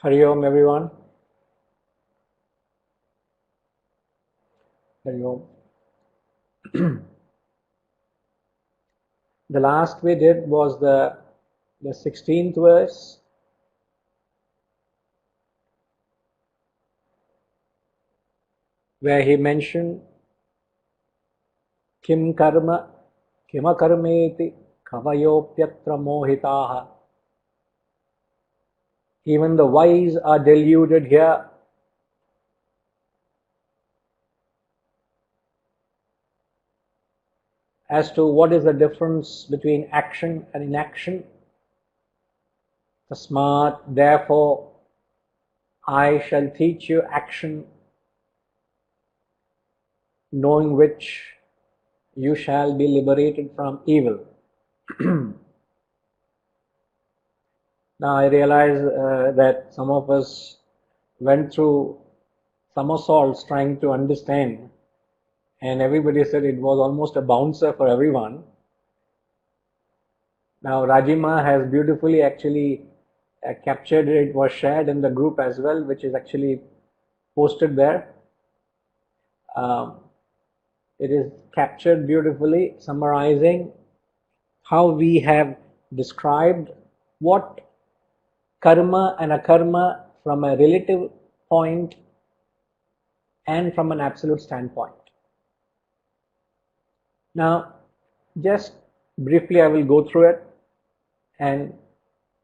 Hari Om, everyone. Hari Om. The last we did was the 16th verse, where he mentioned Kim karma, kima karmeti, kavayopyatra mohitaha. Even the wise are deluded here. As to what is the difference between action and inaction. Tasmat, therefore, I shall teach you action, knowing which you shall be liberated from evil. Now I realize that some of us went through somersaults trying to understand, and everybody said it was almost a bouncer for everyone. Now Rajima has beautifully actually captured it. It was shared in the group as well, which is actually posted there. It is captured beautifully, summarizing how we have described what karma and akarma from a relative point and from an absolute standpoint. Now, just briefly I will go through it, and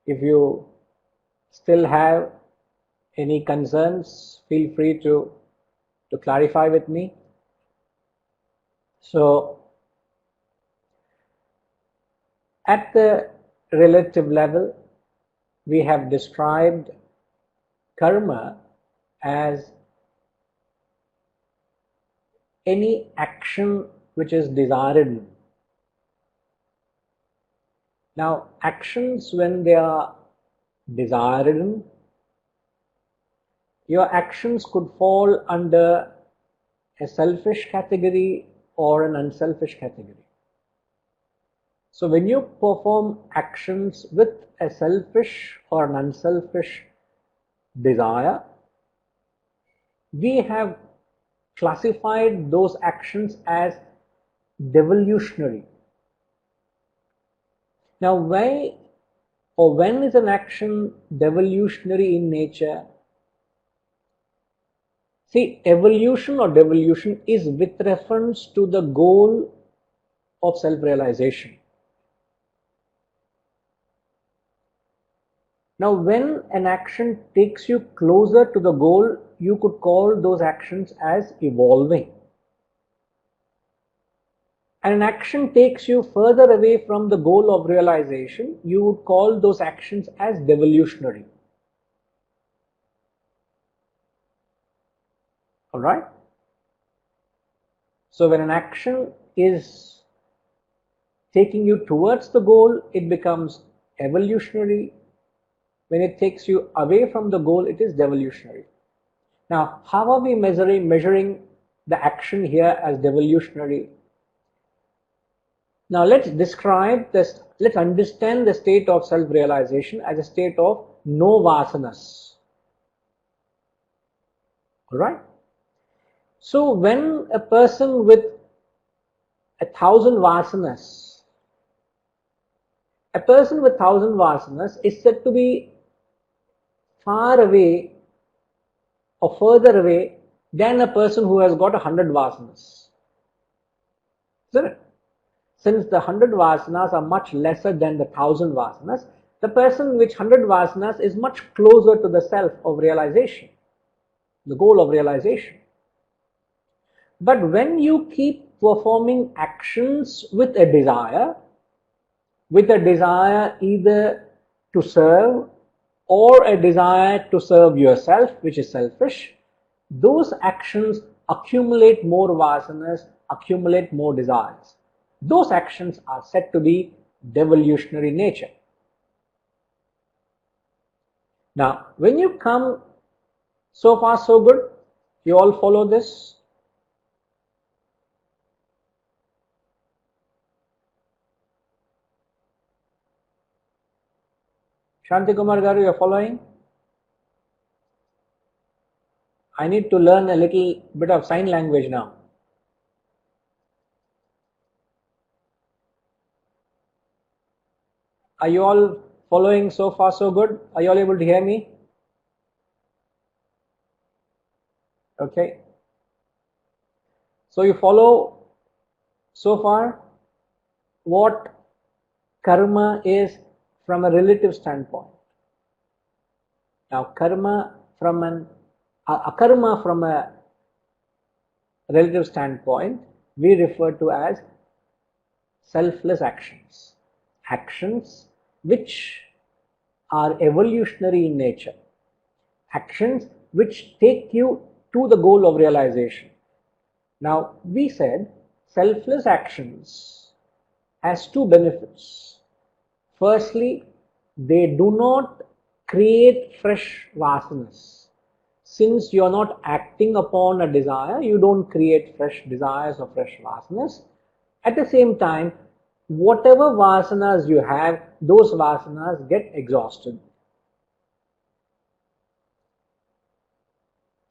if you still have any concerns, feel free to clarify with me. So, at the relative level, we have described karma as any action which is desired. Now, actions, when they are desired, your actions could fall under a selfish category or an unselfish category. So when you perform actions with a selfish or an unselfish desire, we have classified those actions as devolutionary. Now, why or when is an action devolutionary in nature? See, evolution or devolution is with reference to the goal of self-realization. Now, when an action takes you closer to the goal, you could call those actions as evolving. And an action takes you further away from the goal of realization, you would call those actions as devolutionary. Alright? So when an action is taking you towards the goal, it becomes evolutionary. When it takes you away from the goal, it is devolutionary. Now, how are we measuring the action here as devolutionary? Now let's describe this, let's understand the state of self-realization as a state of no vasanas. Alright? So when a person with 1,000 vasanas, is said to be far away or further away than a person who has got 100 vasanas. Isn't it? Since the 100 vasanas are much lesser than the 1,000 vasanas, the person with 100 vasanas is much closer to the self of realization, the goal of realization. But when you keep performing actions with a desire either to serve or a desire to serve yourself, which is selfish, those actions accumulate more vasanas, accumulate more desires. Those actions are said to be devolutionary nature. Now, when you come, so far so good, you all follow this? Shanti Kumar Garu, you are following? I need to learn a little bit of sign language now. Are you all following so far so good? Are you all able to hear me? Okay. So you follow so far what karma is from a relative standpoint. Now karma from akarma from a relative standpoint we refer to as selfless actions. Actions which are evolutionary in nature. Actions which take you to the goal of realization. Now we said selfless actions has two benefits. Firstly, they do not create fresh vasanas. Since you are not acting upon a desire, you don't create fresh desires or fresh vasanas. At the same time, whatever vasanas you have, those vasanas get exhausted.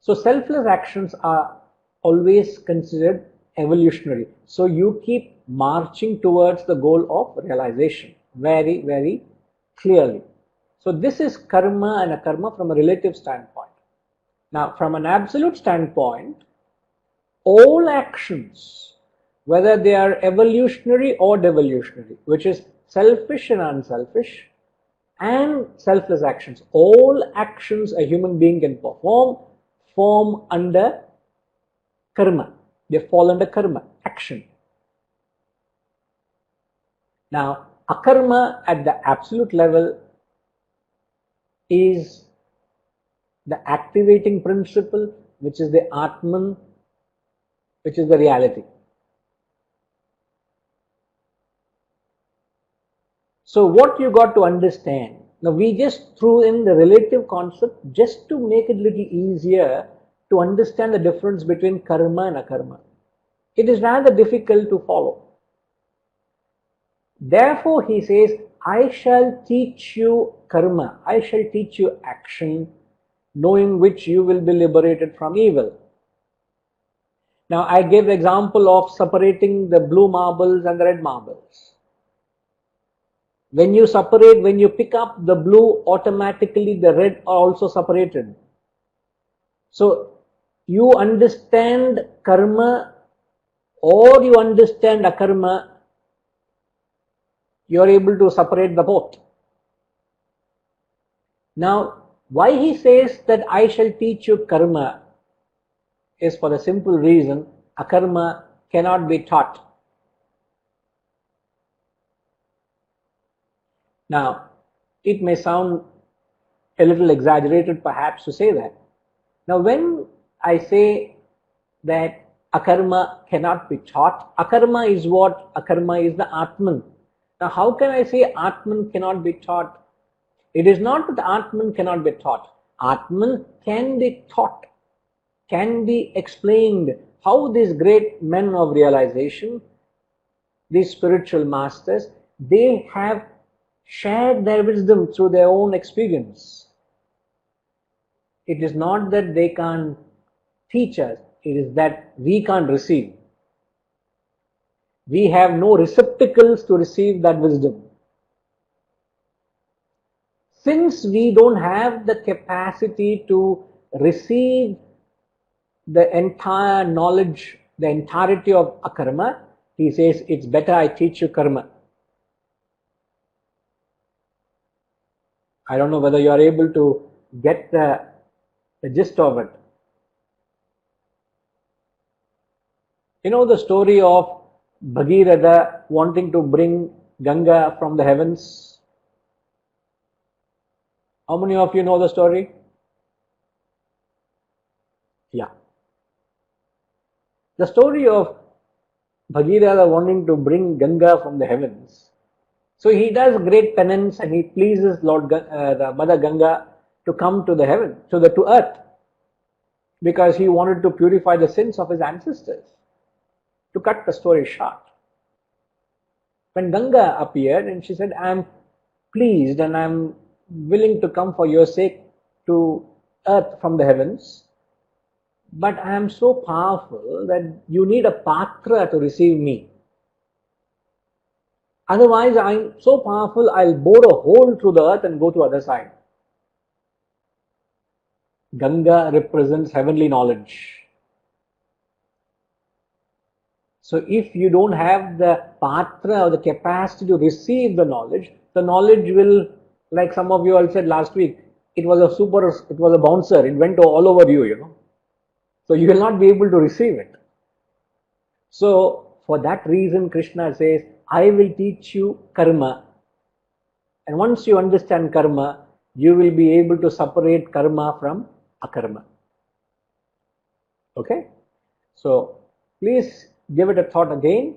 So selfless actions are always considered evolutionary. So you keep marching towards the goal of realization very, very clearly. So this is karma and akarma from a relative standpoint. Now from an absolute standpoint, all actions, whether they are evolutionary or devolutionary, which is selfish and unselfish, and selfless actions, all actions a human being can perform form under karma. They fall under karma, action. Now, akarma at the absolute level is the activating principle, which is the Atman, which is the reality. So what you got to understand, now we just threw in the relative concept just to make it a little easier to understand the difference between karma and akarma. It is rather difficult to follow. Therefore he says, I shall teach you karma, I shall teach you action, knowing which you will be liberated from evil. Now I gave the example of separating the blue marbles and the red marbles. When you separate, when you pick up the blue, automatically the red are also separated. So you understand karma or you understand akarma, you are able to separate the both. Now, why he says that I shall teach you karma is for the simple reason akarma cannot be taught. Now, it may sound a little exaggerated perhaps to say that. Now, when I say that akarma cannot be taught, akarma is what? Akarma is the Atman. Now, how can I say Atman cannot be taught? It is not that Atman cannot be taught. Atman can be taught, can be explained. How these great men of realization, these spiritual masters, they have shared their wisdom through their own experience. It is not that they can't teach us, it is that we can't receive. We have no receptacles to receive that wisdom. Since we don't have the capacity to receive the entire knowledge, the entirety of akarma, he says, it's better I teach you karma. I don't know whether you are able to get the gist of it. You know the story of Bhagirath wanting to bring Ganga from the heavens? How many of you know the story? Yeah. The story of Bhagirath wanting to bring Ganga from the heavens. So he does great penance and he pleases the Mother Ganga to come to the heaven, to earth, because he wanted to purify the sins of his ancestors. To cut the story short, when Ganga appeared and she said, I am pleased and I am willing to come for your sake to earth from the heavens, but I am so powerful that you need a patra to receive me. Otherwise, I am so powerful, I'll bore a hole through the earth and go to other side. Ganga represents heavenly knowledge. So if you don't have the patra or the capacity to receive the knowledge will, like some of you all said last week, it was a bouncer, it went all over you, So you will not be able to receive it. So for that reason, Krishna says, I will teach you karma. And once you understand karma, you will be able to separate karma from akarma. Okay? So please give it a thought again,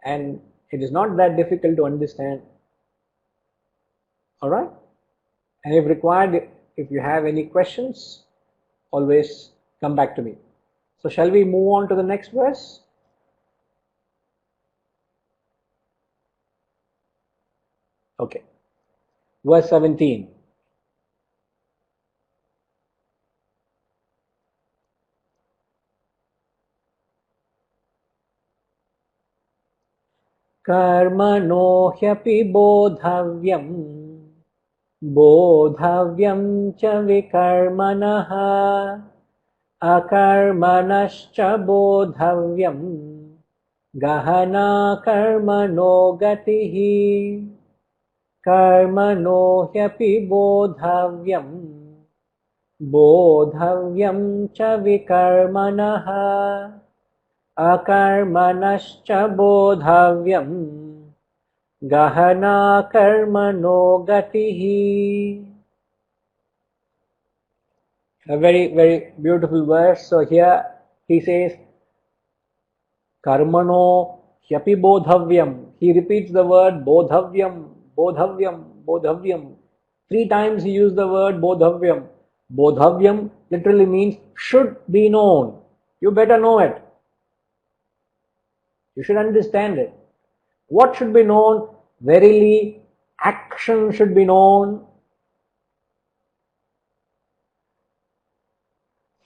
and it is not that difficult to understand. Alright? And if required, if you have any questions, always come back to me. So shall we move on to the next verse? Okay. Verse 17. कर्मणो ह्यपि बोधव्यं च विकर्मणः अकर्मणश्च बोधव्यं गहना कर्मणो गतिः कर्मणो ह्यपि बोधव्यं च विकर्मणः अकर्मणश्च बोधव्यं गहना कर्मणो गतिः. A very, very beautiful verse. So here he says, Karmano hyapi bodhavyam. He repeats the word bodhavyam, bodhavyam, bodhavyam. 3 times he used the word bodhavyam. Bodhavyam literally means should be known. You better know it. You should understand it. What should be known? Verily, action should be known.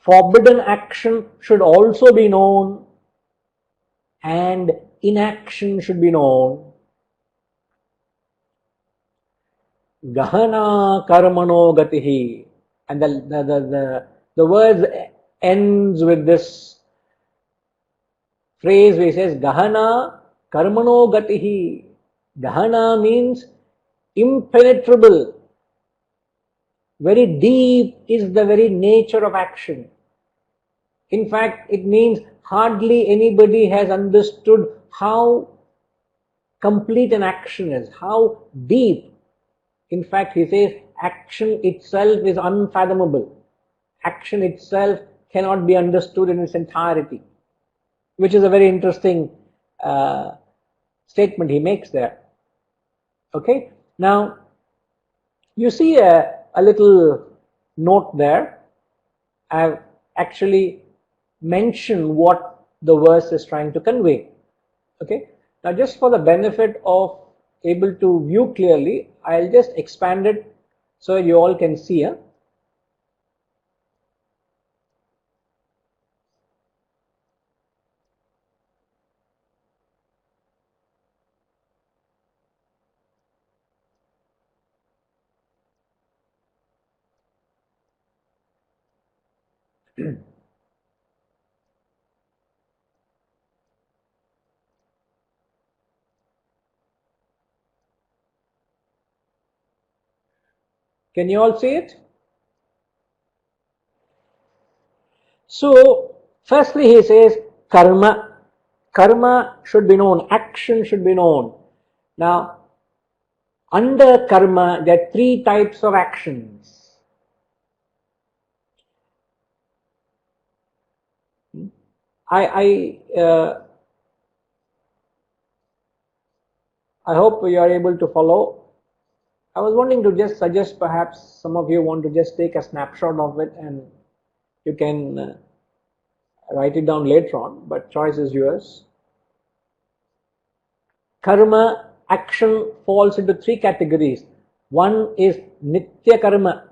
Forbidden action should also be known, and inaction should be known. Gahana karmano gatihi. And the words ends with this phrase which says Gahana karmano gatihi. Gahana means impenetrable. Very deep is the very nature of action. In fact, it means hardly anybody has understood how complete an action is, how deep. In fact, he says action itself is unfathomable. Action itself cannot be understood in its entirety, which is a very interesting statement he makes there. Okay, now you see a little note there. I have actually mentioned what the verse is trying to convey. Okay, now just for the benefit of able to view clearly, I'll just expand it so you all can see. Can you all see it? So, firstly he says karma. Karma should be known, action should be known. Now, under karma, there are 3 types of actions. I hope you are able to follow. I was wanting to just suggest perhaps some of you want to just take a snapshot of it and you can write it down later on, but choice is yours. Karma, action falls into 3 categories. One is nitya karma.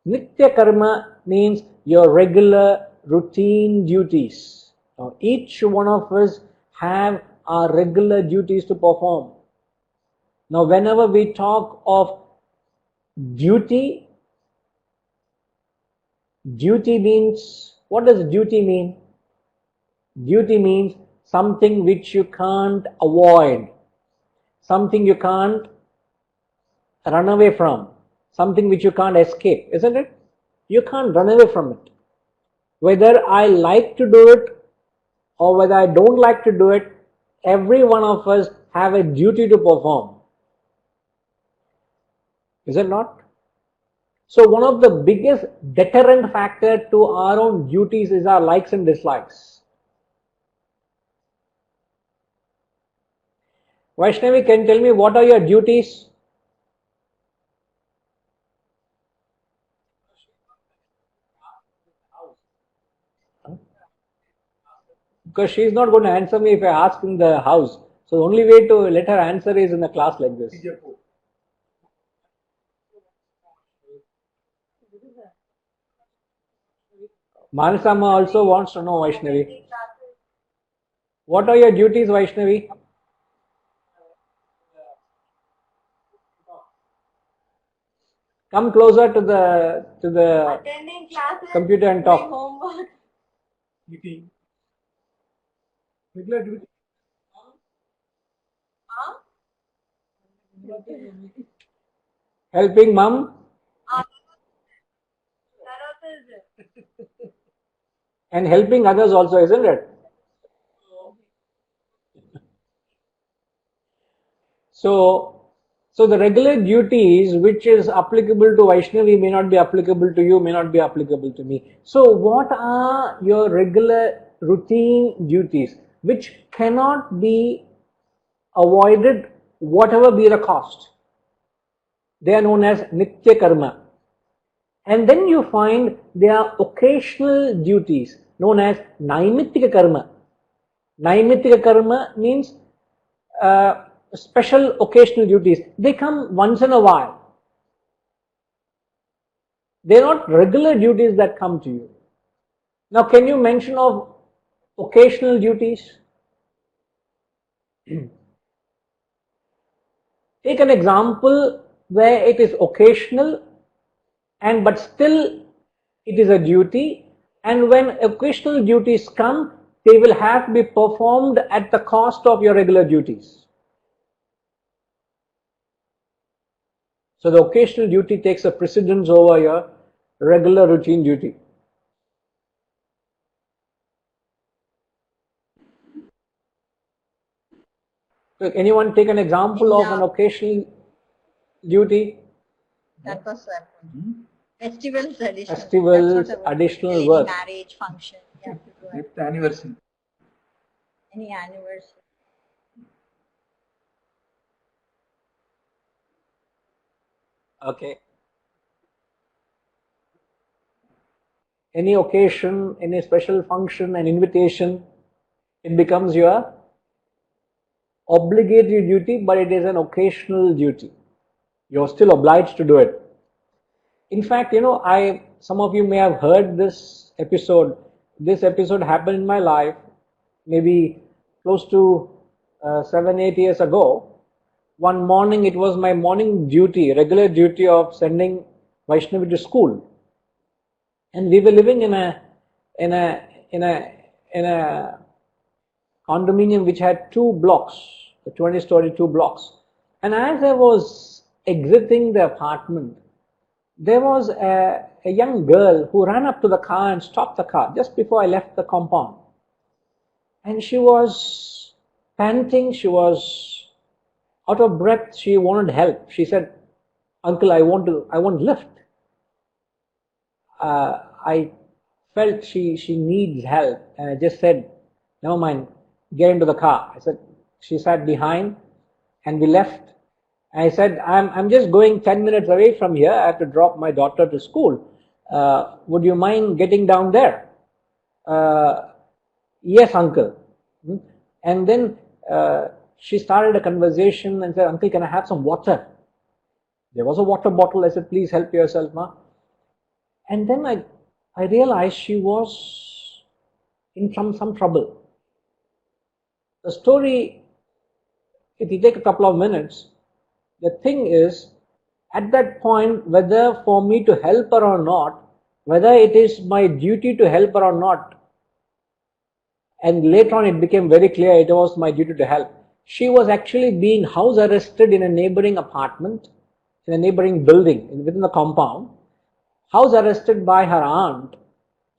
Nitya karma means your regular routine duties. Now, each one of us have our regular duties to perform. Now, whenever we talk of duty, duty means, what does duty mean? Duty means something which you can't avoid, something you can't run away from, something which you can't escape, isn't it? You can't run away from it. Whether I like to do it or whether I don't like to do it, every one of us have a duty to perform. Is it not? So one of the biggest deterrent factor to our own duties is our likes and dislikes. Vaishnavi, can you tell me what are your duties? Because she is not going to answer me if I ask in the house. So the only way to let her answer is in a class like this. Manasama also wants to know, Vaishnavi. What are your duties, Vaishnavi? Come closer to the computer and talk. Homework. Duty. Regular duty. Helping mom and helping others also, isn't it? So the regular duties which is applicable to Vaishnavi may not be applicable to you, may not be applicable to me. So what are your regular routine duties which cannot be avoided whatever be the cost? They are known as Nitya Karma. And then you find there are occasional duties known as Naimittika Karma. Naimittika Karma means special occasional duties. They come once in a while. They are not regular duties that come to you. Now, can you mention of occasional duties? Take an example where it is occasional and but still it is a duty, and when occasional duties come, they will have to be performed at the cost of your regular duties. So the occasional duty takes a precedence over your regular routine duty. So anyone take an example of an occasional duty? That was festivals, additional. Festivals, additional work. Marriage function. You have to do it. Anniversary. Any anniversary. Okay. Any occasion, any special function, an invitation, it becomes your obligatory duty, but it is an occasional duty. You're still obliged to do it. In fact, some of you may have heard this episode. This episode happened in my life maybe close to 7-8 years ago. One morning, it was my morning duty, regular duty of sending Vaishnavi to school, and we were living in a condominium which had 2 blocks, the 20-story 2 blocks. And as I was exiting the apartment, there was a young girl who ran up to the car and stopped the car just before I left the compound. And she was panting, she was out of breath, she wanted help. She said, "Uncle, I want lift." I felt she needs help, and I just said, "Never mind, get into the car." I said, she sat behind, and we left. I said, I'm just going 10 minutes away from here. I have to drop my daughter to school. Would you mind getting down there? Yes, uncle. And then she started a conversation and said, "Uncle, can I have some water?" There was a water bottle. I said, "Please help yourself, ma." And then I realized she was in some trouble. The story, if you take a couple of minutes, the thing is, at that point, whether for me to help her or not, whether it is my duty to help her or not, and later on it became very clear it was my duty to help. She was actually being house arrested in a neighboring apartment, in a neighboring building within the compound, house arrested by her aunt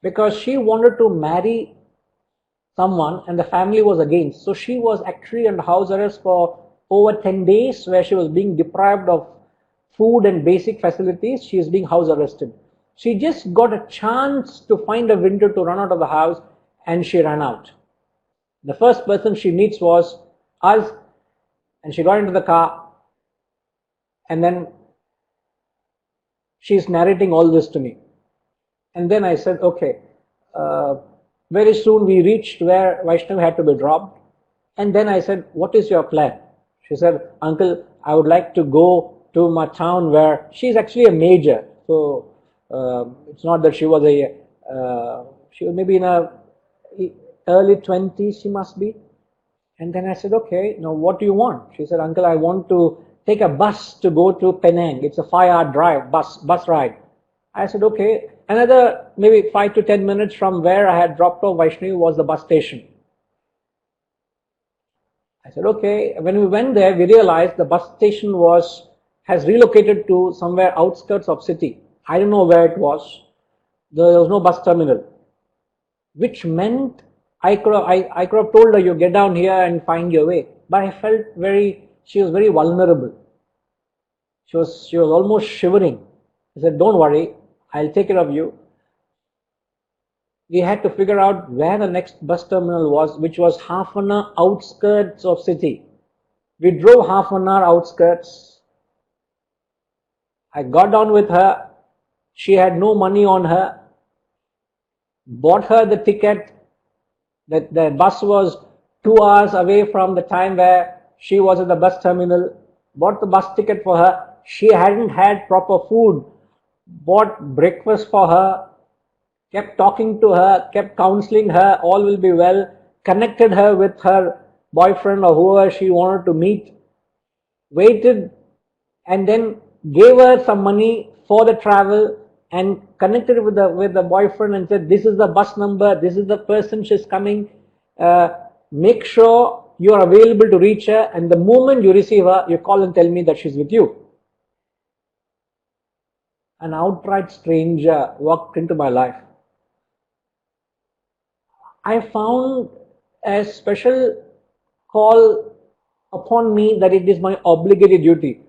because she wanted to marry someone and the family was against. So she was actually under house arrest for over 10 days where she was being deprived of food and basic facilities. She is being house arrested. She just got a chance to find a window to run out of the house and she ran out. The first person she meets was us and she got into the car and then she's narrating all this to me. And then I said, okay, very soon we reached where Vaishnav had to be dropped. And then I said, what is your plan? She said, uncle, I would like to go to my town where she's actually a major. So it's not that she was she was maybe in her early 20s, she must be. And then I said, okay, now what do you want? She said, uncle, I want to take a bus to go to Penang. It's a 5-hour drive, bus ride. I said, okay. Another maybe 5 to 10 minutes from where I had dropped off Vaishnavi was the bus station. I said, okay. When we went there, we realized the bus station has relocated to somewhere outskirts of city. I don't know where it was. There was no bus terminal, which meant I could have told her, you get down here and find your way. But I felt she was very vulnerable. She was almost shivering. I said, don't worry, I'll take care of you. We had to figure out where the next bus terminal was, which was half an hour outskirts of city. We drove half an hour outskirts. I got down with her. She had no money on her. Bought her the ticket. The bus was 2 hours away from the time where she was at the bus terminal. Bought the bus ticket for her. She hadn't had proper food. Bought breakfast for her. Kept talking to her, kept counseling her, all will be well, connected her with her boyfriend or whoever she wanted to meet, waited and then gave her some money for the travel and connected with the boyfriend and said, this is the bus number, this is the person she's coming, make sure you are available to reach her, and the moment you receive her, you call and tell me that she's with you. An outright stranger walked into my life. I found a special call upon me that it is my obligatory duty,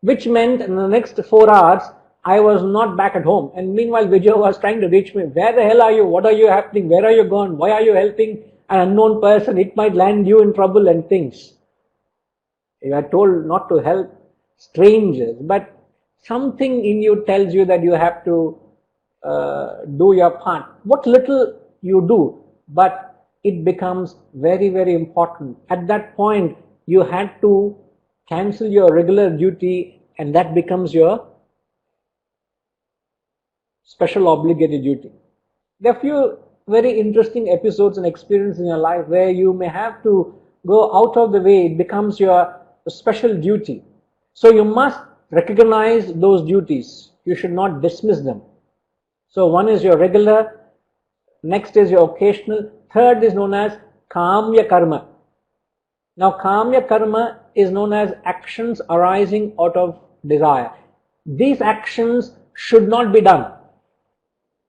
which meant in the next 4 hours, I was not back at home. And meanwhile, Vijay was trying to reach me. Where the hell are you? What are you happening? Where are you gone? Why are you helping an unknown person? It might land you in trouble and things. You are told not to help strangers, but something in you tells you that you have to do your part. What little you do, but it becomes very, very important. At that point, you had to cancel your regular duty and that becomes your special obligatory duty. There are few very interesting episodes and experiences in your life where you may have to go out of the way. It becomes your special duty. So you must recognize those duties. You should not dismiss them. So one is your regular, next is your occasional, third is known as kamya karma. Now kamya karma is known as actions arising out of desire. These actions should not be done.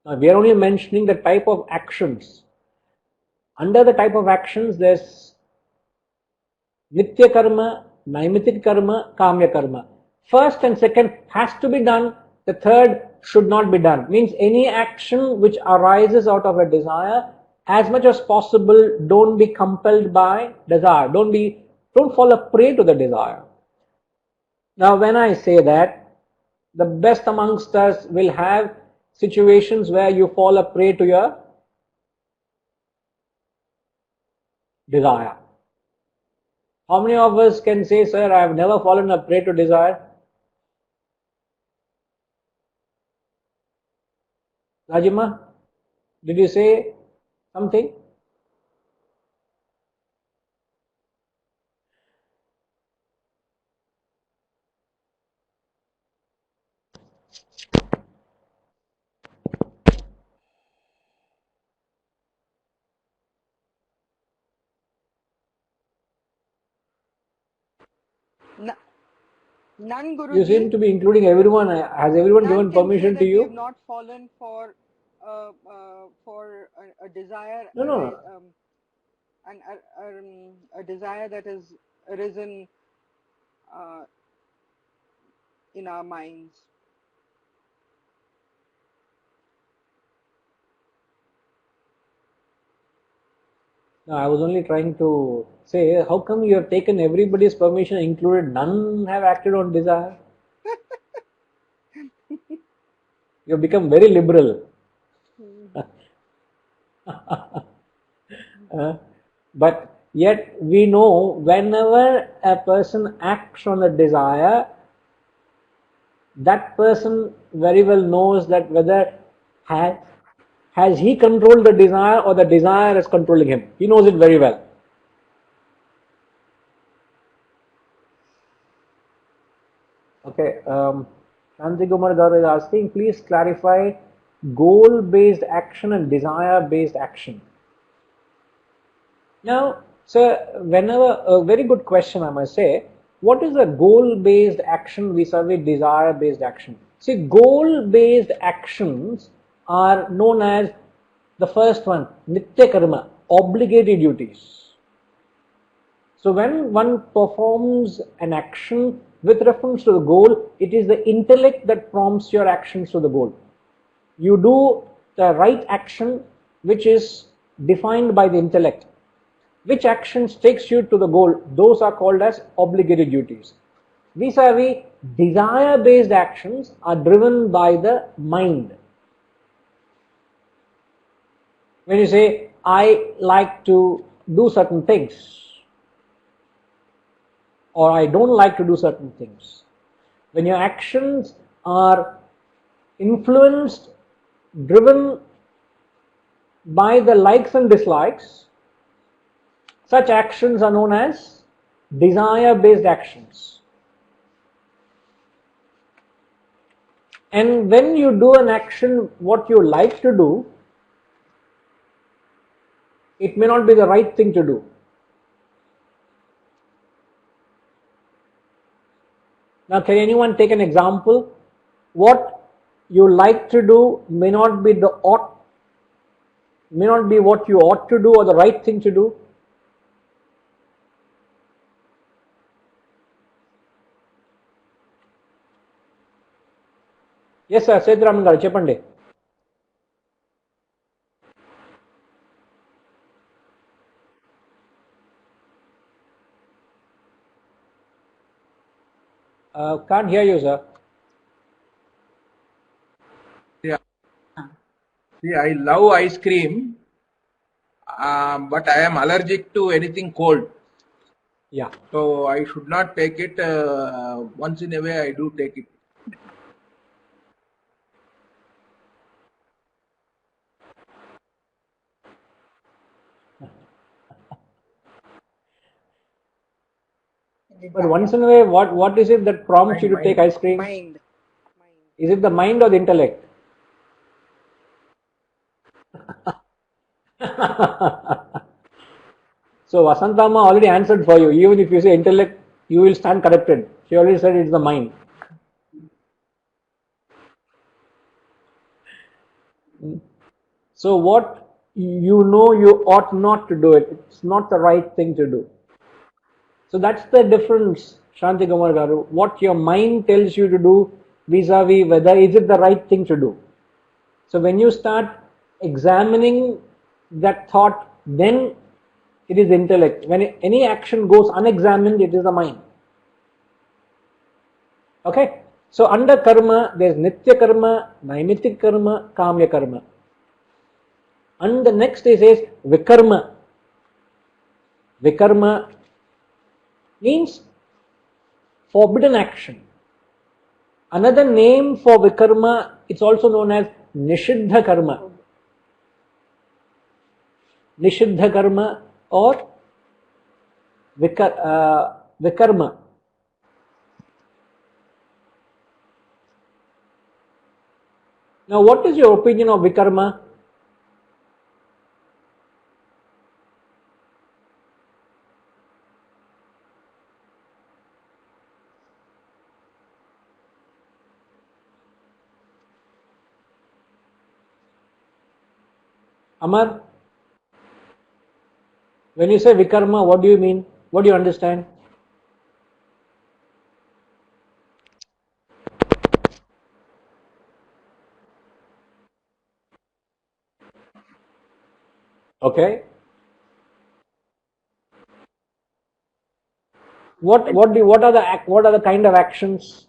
Now we are only mentioning the type of actions. Under the type of actions there's nitya karma, naimitik karma, kamya karma. First and second has to be done, the third should not be done. Means any action which arises out of a desire, as much as possible, don't be compelled by desire. Don't fall a prey to the desire. Now when I say that, the best amongst us will have situations where you fall a prey to your desire. How many of us can say, sir, I have never fallen a prey to desire? Rajima, did you say something? None, You Guruji. seem to be including everyone. Has everyone None given can say permission that to we you? have not fallen for a desire, No, no. a desire that has arisen in our minds. No, I was only trying to say, how come you have taken everybody's permission, included none have acted on desire? You have become very liberal. But yet we know whenever a person acts on a desire, that person very well knows that whether has he controlled the desire or the desire is controlling him. He knows it very well. Okay, Shanti Kumar Garu is asking, please clarify goal-based action and desire-based action. Now, sir, whenever, a very good question I must say, what is a goal-based action vis-a-vis desire-based action? See, goal-based actions are known as the first one, nitya karma, obligatory duties. So when one performs an action with reference to the goal, it is the intellect that prompts your actions to the goal. You do the right action which is defined by the intellect. Which actions takes you to the goal? Those are called as obligatory duties. Vis-a-vis desire-based actions are driven by the mind. When you say, I like to do certain things, or I don't like to do certain things. When your actions are influenced, driven by the likes and dislikes, such actions are known as desire-based actions. And when you do an action what you like to do, it may not be the right thing to do. Now, can anyone take an example? What you like to do may not be what you ought to do or the right thing to do. Yes, sir. Sedraman garu cheppandi. Can't hear you, sir. Yeah. See, I love ice cream, but I am allergic to anything cold. Yeah. So I should not take it. Once in a way, I do take it. But once in a way, what is it that prompts you to take ice cream? Mind. Is it the mind or the intellect? So Vasantama already answered for you. Even if you say intellect, you will stand corrected. She already said it's the mind. So what you know you ought not to do it. It's not the right thing to do. So that's the difference, Shanti Kumar Garu. What your mind tells you to do vis-a-vis whether is it the right thing to do. So when you start examining that thought, then it is intellect. When any action goes unexamined, it is the mind. Okay? So under karma, there is nitya karma, naimitik karma, kamya karma. And the next is vikarma. Vikarma means forbidden action. Another name for vikarma, it's also known as nishiddha karma. Nishiddha karma or vikarma. Now, what is your opinion of vikarma? Amar, when you say vikarma, what do you mean? What do you understand? Okay. What are the kind of actions?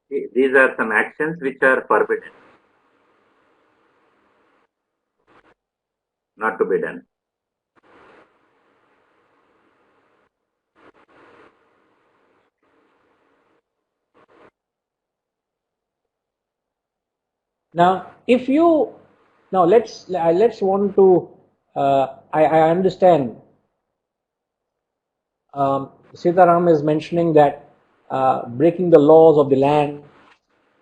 These are some actions which are forbidden, not to be done. Now, if you let's want to I understand. Sitaram is mentioning that breaking the laws of the land.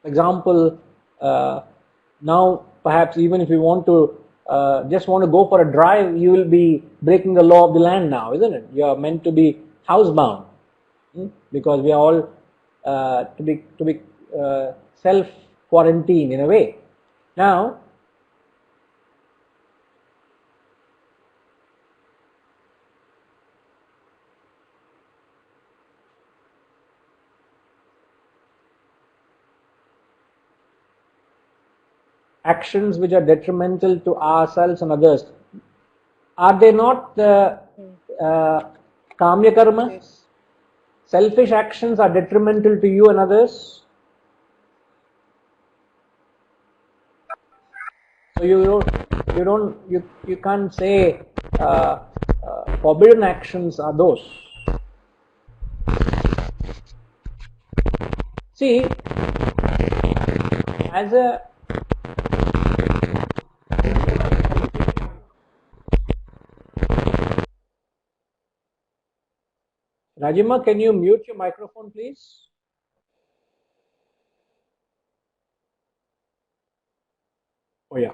For example, now perhaps even if you want to just want to go for a drive, you will be breaking the law of the land now, isn't it? You are meant to be housebound, because we are all to be self quarantine in a way. Now, actions which are detrimental to ourselves and others, are they not kamya karma? Yes. Selfish actions are detrimental to you and others. So you can't say forbidden actions are those. See, as a Rajima, can you mute your microphone, please? Oh yeah.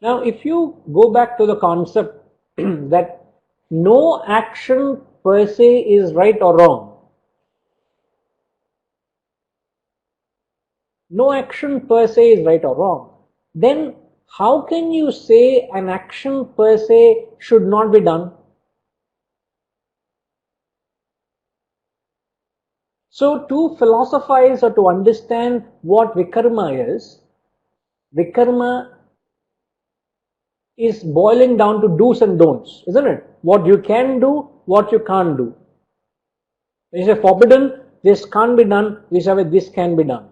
Now, if you go back to the concept that no action per se is right or wrong, no action per se is right or wrong, then how can you say an action per se should not be done? So, to philosophize or to understand what vikarma vikarma is boiling down to do's and don'ts, isn't it? What you can do, what you can't do. When you say forbidden, this can't be done, this can be done.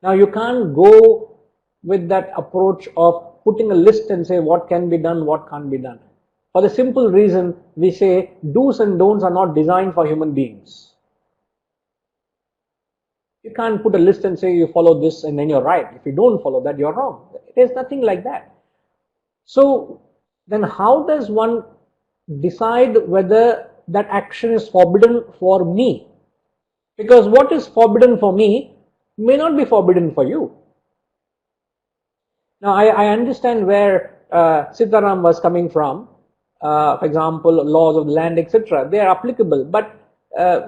Now you can't go with that approach of putting a list and say what can be done, what can't be done. For the simple reason we say do's and don'ts are not designed for human beings. You can't put a list and say you follow this and then you're right. If you don't follow that, you're wrong. There's nothing like that. So then how does one decide whether that action is forbidden for me? Because what is forbidden for me may not be forbidden for you. Now, I understand where Sitaram was coming from. For example, laws of the land, etc. They are applicable, but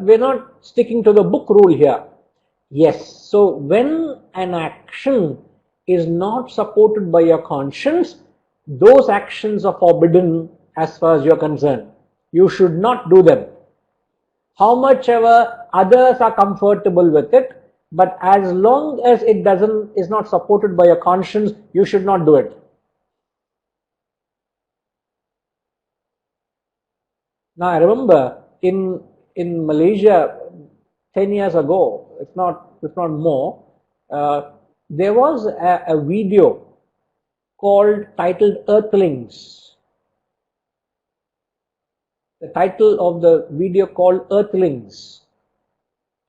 we're not sticking to the book rule here. Yes, so when an action is not supported by your conscience, those actions are forbidden as far as you're concerned. You should not do them. How much ever others are comfortable with it, but as long as it is not supported by your conscience, you should not do it. Now I remember in Malaysia 10 years ago, if not more, there was a video titled Earthlings. The title of the video called Earthlings.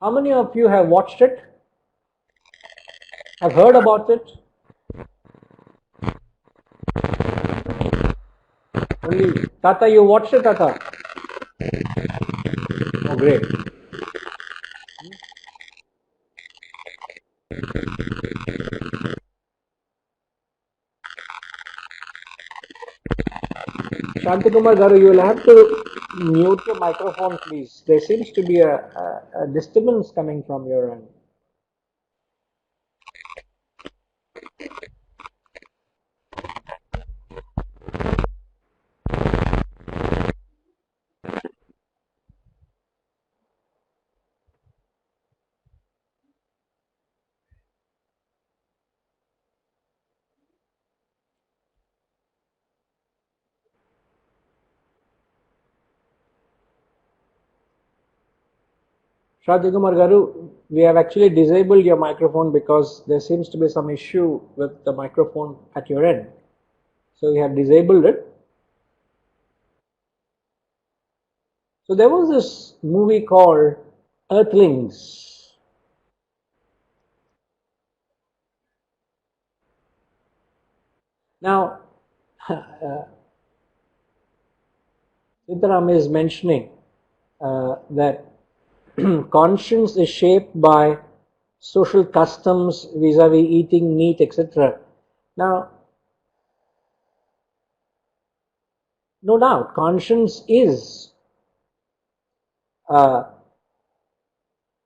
How many of you have watched it? Have heard about it? Only Tata, you watched it, Tata? Oh, great. Shantikumar Garu, you will have to mute your microphone, please. There seems to be a disturbance coming from your end. Shantikumar Garu, we have actually disabled your microphone because there seems to be some issue with the microphone at your end. So we have disabled it. So there was this movie called Earthlings. Now, Sitaram is mentioning that conscience is shaped by social customs vis-a-vis eating meat, etc. Now, no doubt, conscience is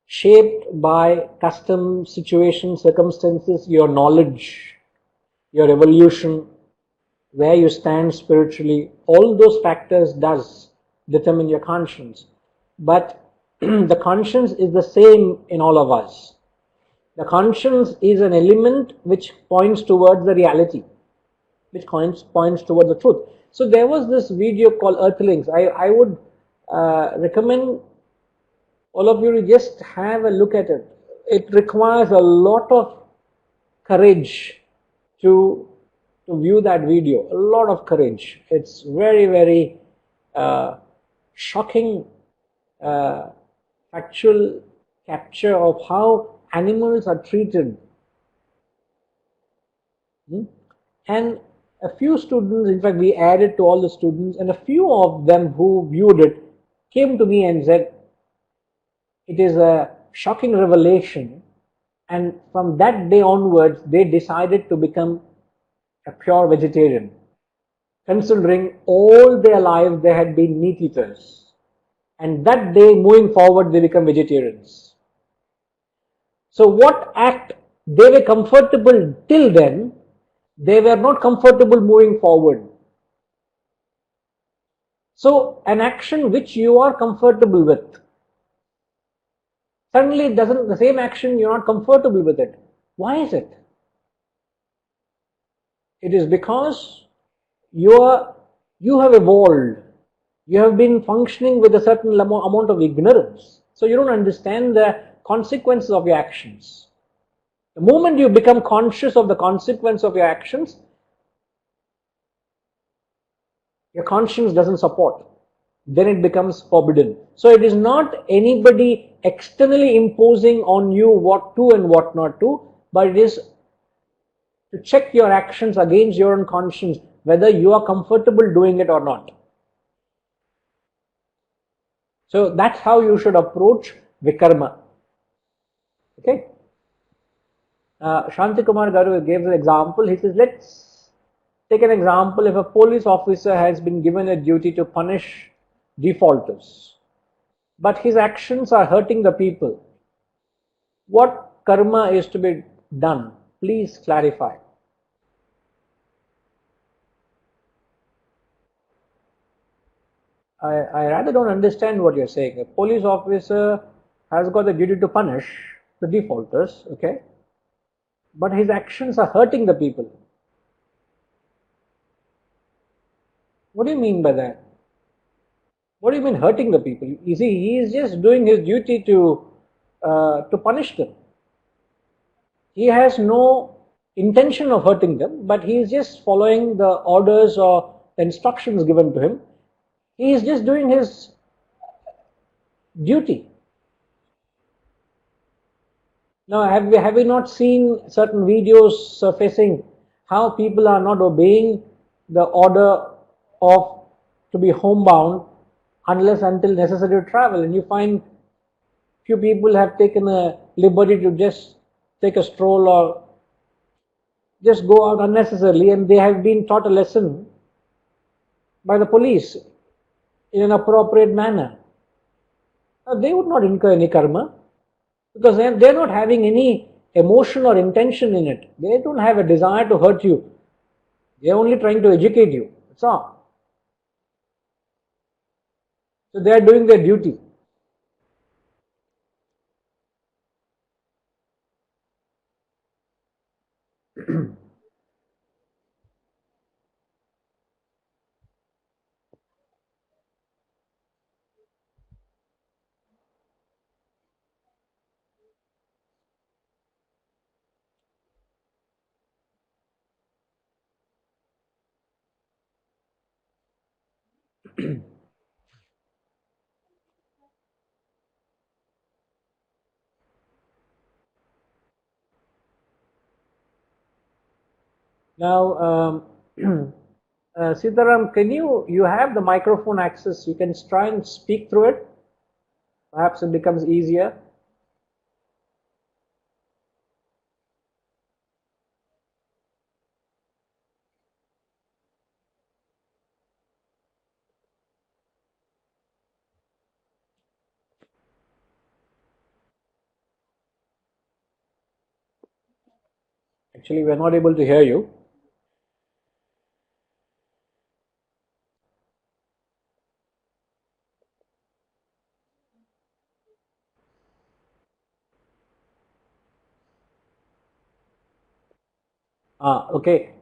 shaped by custom, situations, circumstances, your knowledge, your evolution, where you stand spiritually. All those factors does determine your conscience. But the conscience is the same in all of us. The conscience is an element which points towards the reality, which points towards the truth. So there was this video called Earthlings. I would recommend all of you to just have a look at it. It requires a lot of courage to view that video. A lot of courage. It's very, very shocking factual capture of how animals are treated. And a few students, in fact we added to all the students, and a few of them who viewed it came to me and said, it is a shocking revelation, and from that day onwards they decided to become a pure vegetarian, considering all their lives they had been meat eaters, and that day moving forward they become vegetarians. So what act they were comfortable till then, they were not comfortable moving forward. So an action which you are comfortable with, suddenly it doesn't, the same action you're not comfortable with it. Why is it? It is because you have evolved. You have been functioning with a certain amount of ignorance. So you don't understand the consequences of your actions. The moment you become conscious of the consequence of your actions, your conscience doesn't support. Then it becomes forbidden. So it is not anybody externally imposing on you what to and what not to, but it is to check your actions against your own conscience, whether you are comfortable doing it or not. So that's how you should approach vikarma. Okay? Shantikumar Garu gave an example. He says, let's take an example. If a police officer has been given a duty to punish defaulters, but his actions are hurting the people, what karma is to be done? Please clarify. I rather don't understand what you're saying. A police officer has got the duty to punish the defaulters, okay? But his actions are hurting the people. What do you mean by that? What do you mean hurting the people? You see, he is just doing his duty to punish them. He has no intention of hurting them, but he is just following the orders or the instructions given to him. He is just doing his duty. Now, have we not seen certain videos surfacing how people are not obeying the order of to be homebound unless until necessary to travel, and you find few people have taken a liberty to just take a stroll or just go out unnecessarily, and they have been taught a lesson by the police in an appropriate manner, they would not incur any karma, because they're not having any emotion or intention in it. They don't have a desire to hurt you. They're only trying to educate you. That's all. So they are doing their duty. Now, Sitaram, you have the microphone access, you can try and speak through it. Perhaps it becomes easier. Actually, we are not able to hear you. Okay.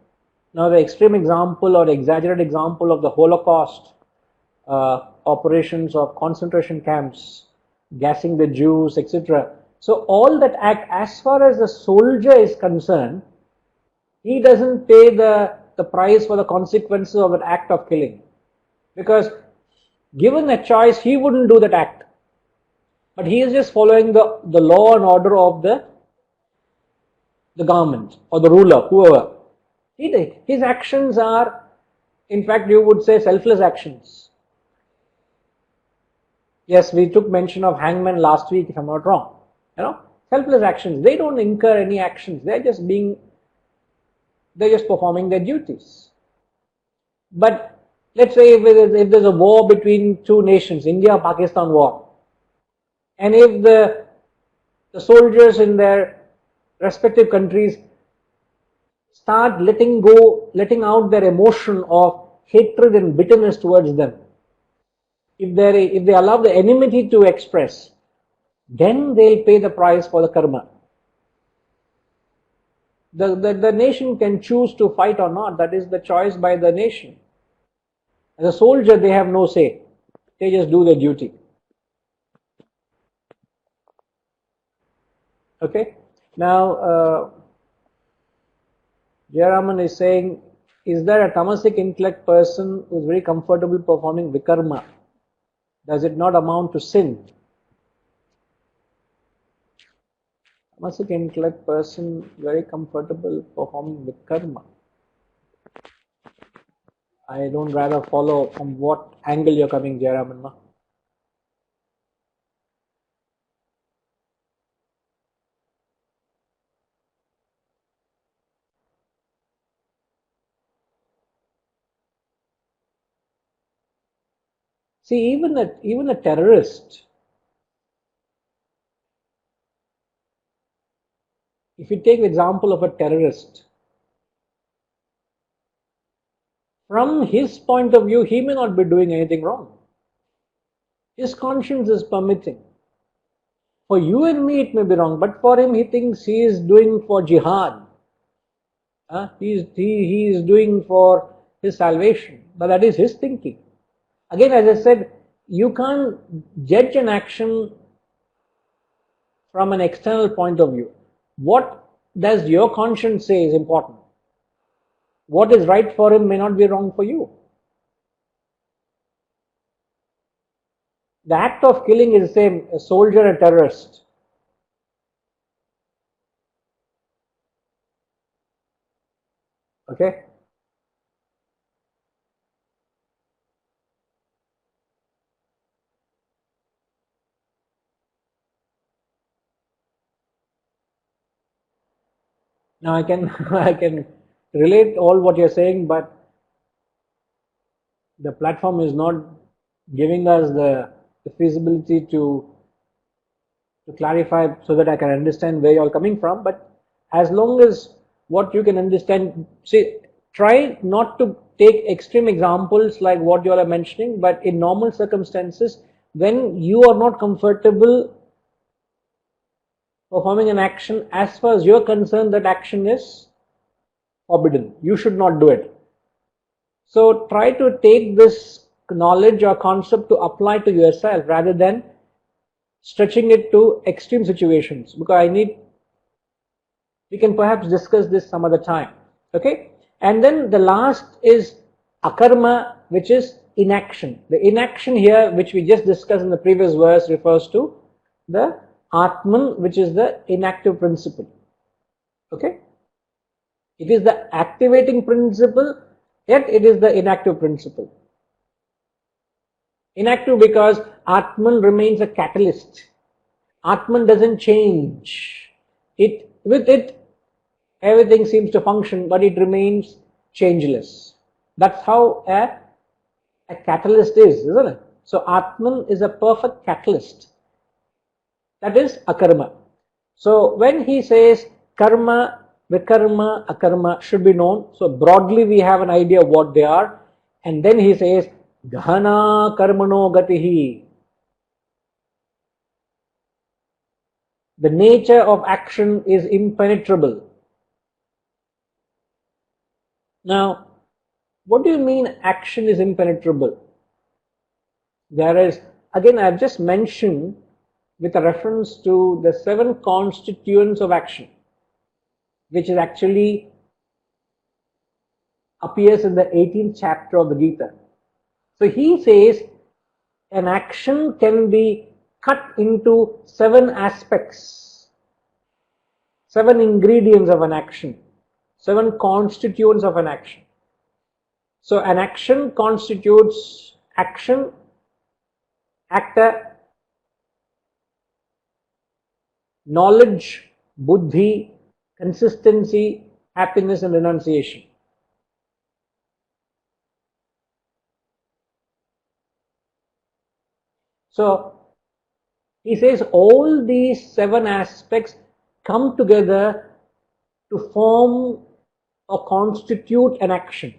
Now, the extreme example or exaggerated example of the Holocaust, operations of concentration camps, gassing the Jews, etc. So, all that act, as far as the soldier is concerned, he doesn't pay the price for the consequences of an act of killing. Because given a choice, he wouldn't do that act. But he is just following the law and order of the government or the ruler, whoever. His actions are, in fact, you would say selfless actions. Yes, we took mention of hangman last week, if I'm not wrong. Selfless actions. They don't incur any actions. They're just performing their duties. But let's say if there's a war between two nations, India-Pakistan war, and if the soldiers in their respective countries start letting out their emotion of hatred and bitterness towards them, if they allow the enmity to express, then they'll pay the price for the karma. The nation can choose to fight or not. That is the choice by the nation. As a soldier, they have no say. They just do their duty. Okay? Now, Jayaraman is saying, is there a tamasic intellect person who is very comfortable performing vikarma? Does it not amount to sin? Tamasic intellect person very comfortable performing vikarma. I don't rather follow from what angle you're coming, Jayaraman. See, even a terrorist, if you take the example of a terrorist, from his point of view, he may not be doing anything wrong. His conscience is permitting. For you and me, it may be wrong, but for him, he thinks he is doing for jihad. He is doing for his salvation, but that is his thinking. Again, as I said, you can't judge an action from an external point of view. What does your conscience say is important. What is right for him may not be wrong for you. The act of killing is the same, a soldier, a terrorist. Okay? Now I can I can relate all what you're saying, but the platform is not giving us the feasibility to clarify so that I can understand where you're coming from. But as long as what you can understand, see, try not to take extreme examples like what you all are mentioning, but in normal circumstances, when you are not comfortable performing an action, as far as you're concerned, that action is forbidden. You should not do it. So try to take this knowledge or concept to apply to yourself rather than stretching it to extreme situations, because we can perhaps discuss this some other time. Okay? And then the last is akarma, which is inaction. The inaction here, which we just discussed in the previous verse, refers to the Atman, which is the inactive principle. Okay? It is the activating principle, yet it is the inactive principle. Inactive because Atman remains a catalyst. Atman doesn't change. With it, everything seems to function, but it remains changeless. That's how a catalyst is, isn't it? So Atman is a perfect catalyst. That is akarma. So when he says karma, vikarma, akarma should be known. So broadly we have an idea of what they are. And then he says ghana karmano gatihi. The nature of action is impenetrable. Now, what do you mean action is impenetrable? There is, again, I've just mentioned with a reference to the 7 constituents of action, which is actually appears in the 18th chapter of the Gita. So he says an action can be cut into 7 aspects, 7 ingredients of an action, 7 constituents of an action. So an action constitutes action, actor, knowledge, buddhi, consistency, happiness and renunciation. So he says all these 7 aspects come together to form or constitute an action.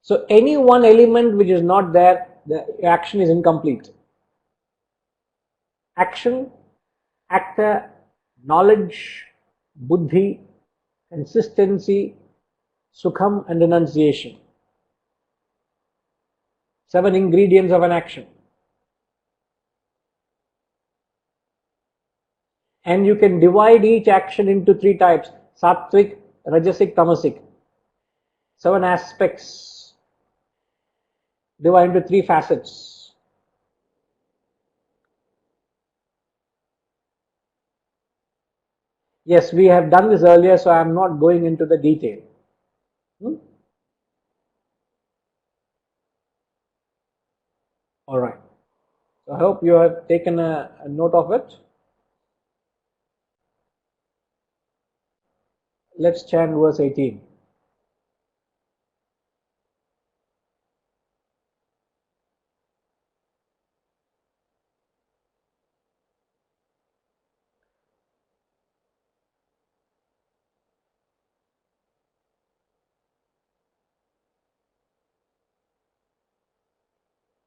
So any one element which is not there, the action is incomplete. Action, actor, knowledge, buddhi, consistency, sukham and renunciation. 7 ingredients of an action. And you can divide each action into 3 types: sattvic, rajasic, tamasic. 7 aspects divided into 3 facets. Yes, we have done this earlier, so I am not going into the detail. Alright. So I hope you have taken a note of it. Let's chant verse 18.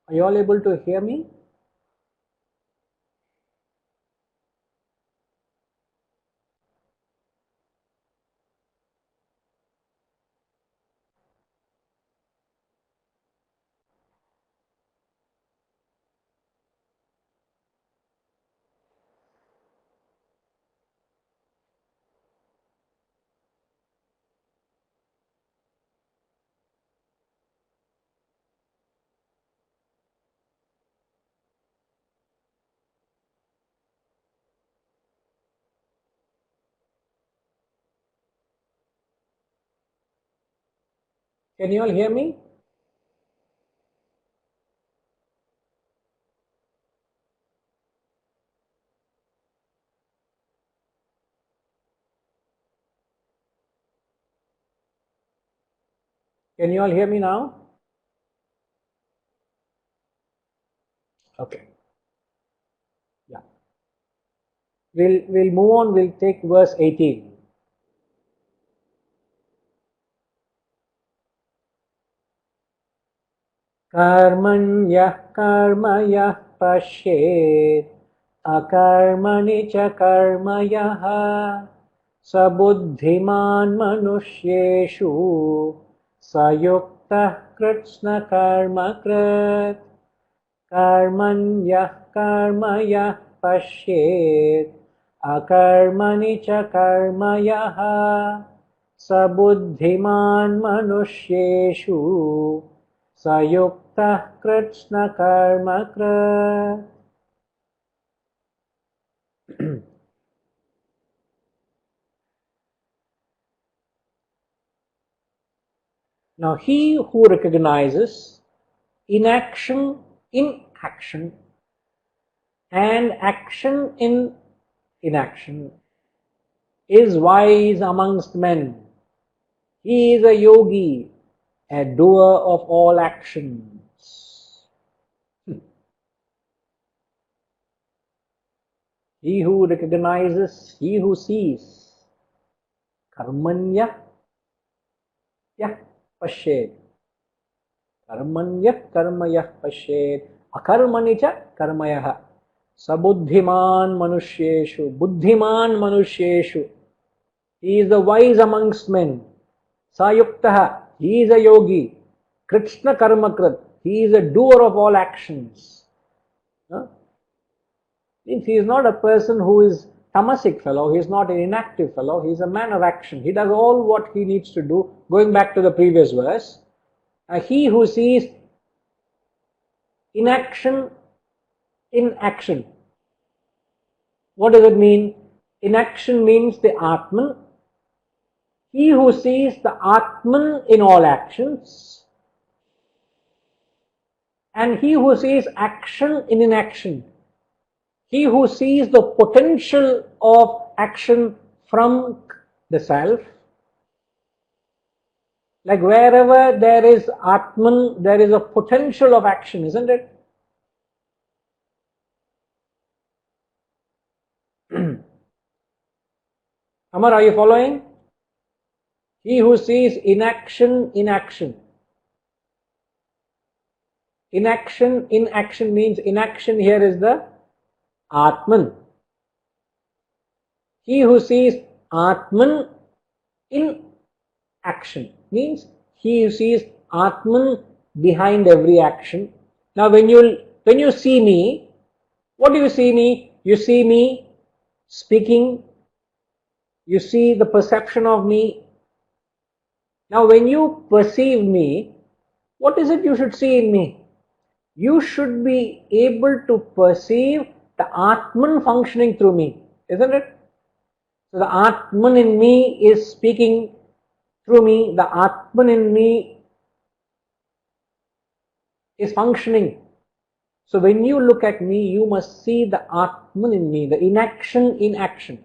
Are you all able to hear me? Can you all hear me? Can you all hear me now? Okay. Yeah. We'll move on. We'll take verse 18. Karmanyah karmayah pashet akarmani cha karmayah sabuddhiman manushyeshu sayuktah kritsna karmakrit karmanyah karmayah pashet akarmani cha karmayah sabuddhiman manushyeshu sayuktah kritsna karmakrit. Now he who recognizes inaction in action and action in inaction is wise amongst men. He is a yogi, a doer of all actions. He who recognizes, he who sees, karmanya yah pashet, karmanya karmayah pashet, akarmani cha karmayah, sabuddhiman manushyeshu, buddhiman manushyeshu. He is the wise amongst men. Sayuktaha, he is a yogi. Krishna karmakrit, he is a doer of all actions. Means he is not a person who is tamasic fellow, he is not an inactive fellow, he is a man of action. He does all what he needs to do. Going back to the previous verse, he who sees inaction in action. What does it mean? Inaction means the Atman. He who sees the Atman in all actions, and he who sees action in inaction. He who sees the potential of action from the self. Like wherever there is Atman, there is a potential of action, isn't it? Amar, are you following? He who sees inaction in action. Inaction in action means inaction here is the Atman. He who sees Atman in action means he who sees Atman behind every action. Now when you see me, what do you see me? You see me speaking, you see the perception of me. Now when you perceive me, what is it you should see in me? You should be able to perceive the Atman functioning through me, isn't it? So the Atman in me is speaking through me, the Atman in me is functioning. So when you look at me, you must see the Atman in me, the inaction in action.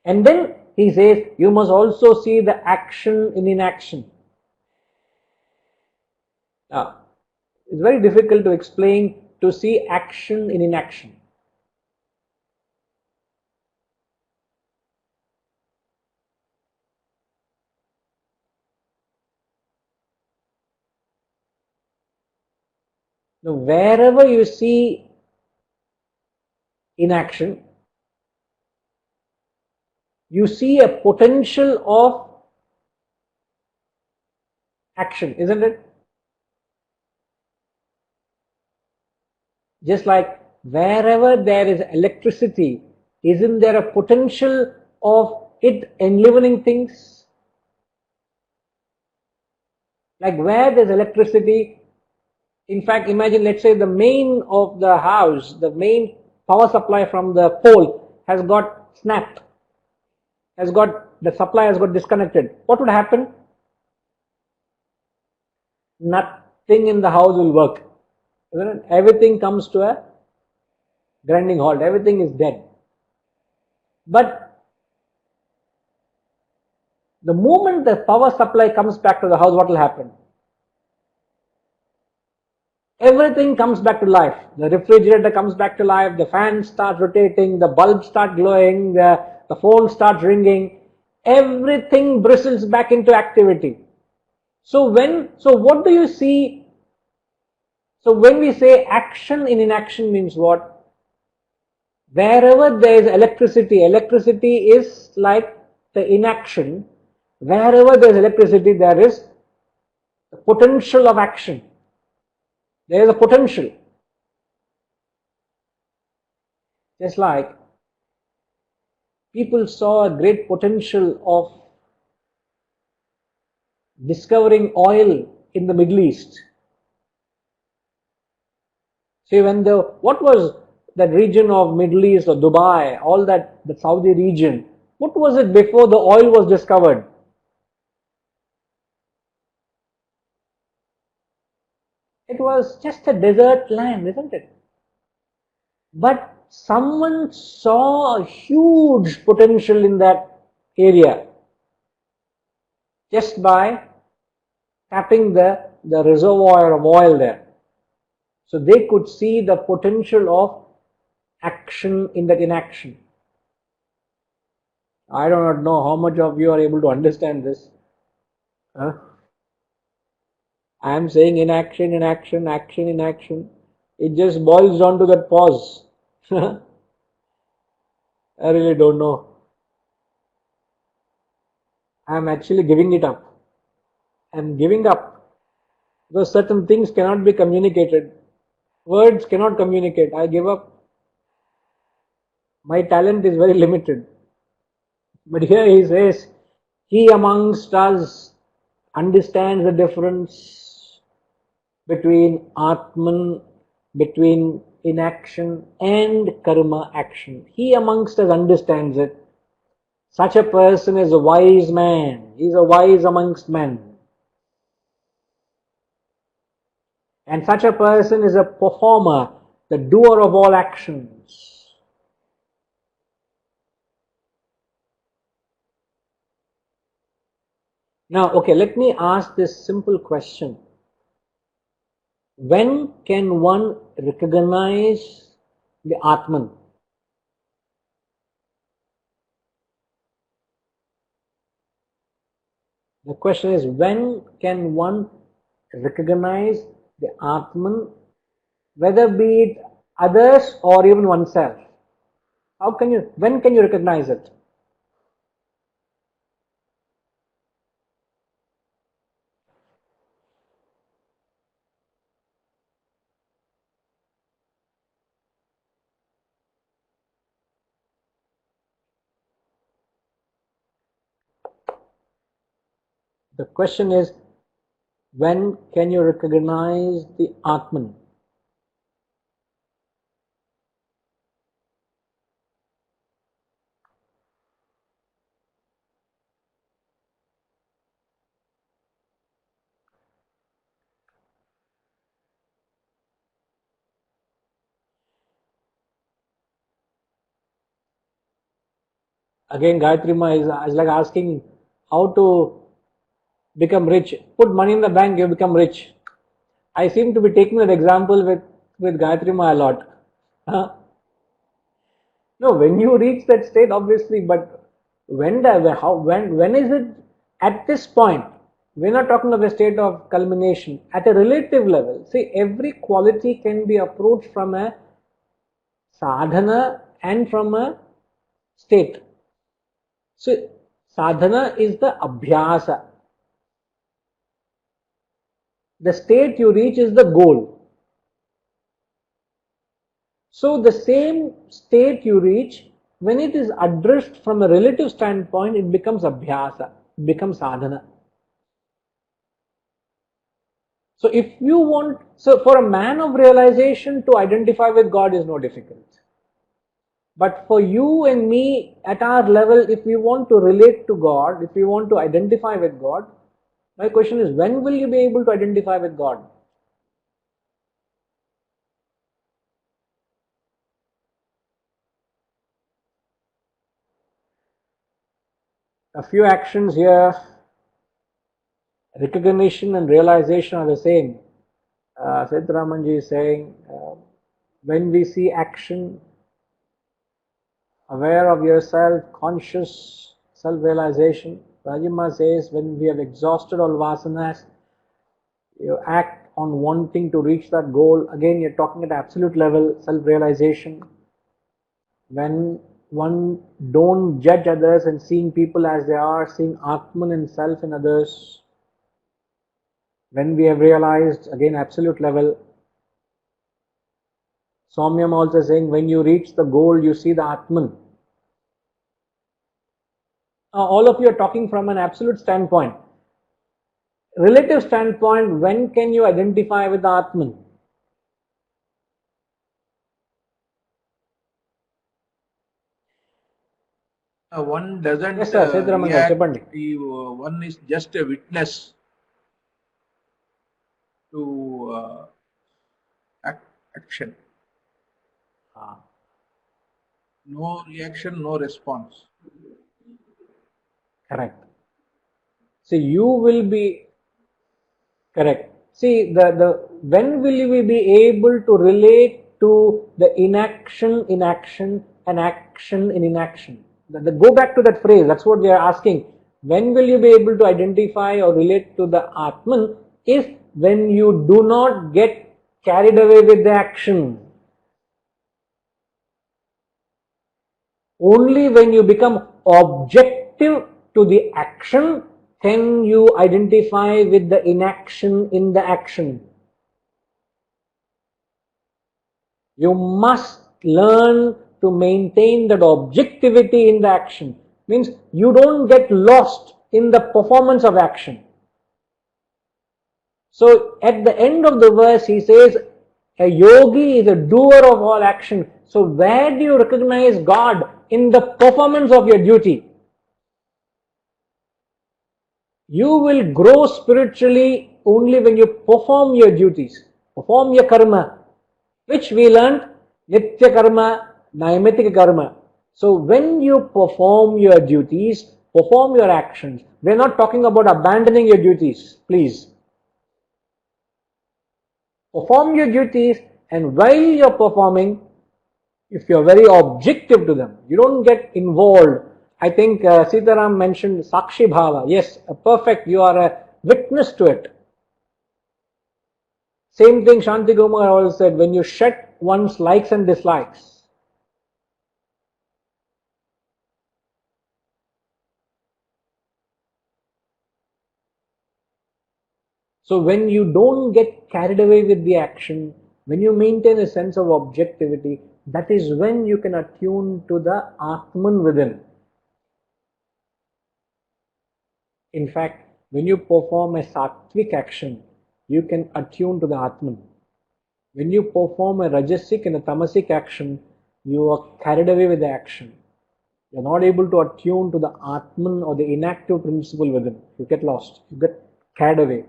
And then he says, you must also see the action in inaction. Now, it's very difficult to explain to see action in inaction. Now, wherever you see inaction, you see a potential of action, isn't it? Just like wherever there is electricity, isn't there a potential of it enlivening things? Like where there's electricity, in fact, imagine, let's say the main of the house, the main power supply from the pole has got snapped, the supply has got disconnected. What would happen? Nothing in the house will work. Isn't it? Everything comes to a grinding halt. Everything is dead. But The moment the power supply comes back to the house, what will happen? Everything comes back to life. The refrigerator comes back to life, the fans start rotating, the bulbs start glowing, the phone starts ringing. Everything bristles back into activity. So what do you see? So when we say action in inaction means what? Wherever there is electricity, electricity is like the inaction. Wherever there is electricity, there is the potential of action. There is a potential. Just like people saw a great potential of discovering oil in the Middle East. See, what was that region of Middle East or Dubai, all that, the Saudi region, what was it before the oil was discovered? It was just a desert land, isn't it? But someone saw a huge potential in that area just by tapping the reservoir of oil there. So they could see the potential of action in that inaction. I do not know how much of you are able to understand this. Huh? I am saying inaction, inaction, action, inaction. It just boils down to that pause. I really don't know. I am actually giving it up. I am giving up because certain things cannot be communicated. Words cannot communicate. I give up. My talent is very limited. But here he says, he amongst us understands the difference between Atman, between inaction and karma action. He amongst us understands it. Such a person is a wise man. He is a wise amongst men. And such a person is a performer, the doer of all actions. Now, okay, let me ask this simple question. When can one recognize the Atman? The question is, when can one recognize the Atman, whether be it others or even oneself? When can you recognize it? The question is, when can you recognize the Atman? Again, Gayatri Ma is like asking how to become rich. Put money in the bank, you become rich. I seem to be taking that example with Gayatri Ma a lot. Huh? No, when you reach that state, obviously, but when is it at this point? We're not talking of a state of culmination. At a relative level, see, every quality can be approached from a sadhana and from a state. So, sadhana is the abhyasa. The state you reach is the goal. So the same state you reach, when it is addressed from a relative standpoint, it becomes abhyasa, it becomes sadhana. So so for a man of realization to identify with God is no difficult. But for you and me at our level, if we want to relate to God, if we want to identify with God, my question is, when will you be able to identify with God? a few actions here, recognition and realization are the same. Siddharamanji is saying, when we see action, aware of yourself, conscious self-realization. Rajima says, when we have exhausted all vasanas, you act on wanting to reach that goal. Again, you're talking at absolute level, self-realization. When one don't judge others and seeing people as they are, seeing Atman and self in others. When we have realized, again, absolute level. Saumyam also saying, when you reach the goal, you see the Atman. All of you are talking from an absolute standpoint. Relative standpoint, when can you identify with the Atman? One doesn't Yes, sir. Siddharaman, Cheppandi. one is just a witness to action. No reaction, no response. Correct. See, you will be correct. See, when will we be able to relate to the inaction in action and action in inaction? Go back to that phrase. That's what we are asking. When will you be able to identify or relate to the Atman? Is when you do not get carried away with the action. Only when you become objective to the action can you identify with the inaction in the action. You must learn to maintain that objectivity in the action. Means you don't get lost in the performance of action. So at the end of the verse he says, a yogi is a doer of all action. So where do you recognize God? In the performance of your duty. You will grow spiritually only when you perform your duties, perform your karma, which we learned, nitya karma, naimitika karma. So when you perform your duties, perform your actions, we're not talking about abandoning your duties, please. Perform your duties, and while you're performing, if you're very objective to them, you don't get involved. I think Sitaram mentioned Sakshi Bhava. Yes, perfect. You are a witness to it. Same thing Shanti Kumar also said, when you shut one's likes and dislikes. So when you don't get carried away with the action, when you maintain a sense of objectivity, that is when you can attune to the Atman within. In fact, when you perform a sattvic action, you can attune to the Atman. When you perform a rajasic and a tamasic action, you are carried away with the action. You are not able to attune to the Atman or the inactive principle within. You get lost. You get carried away.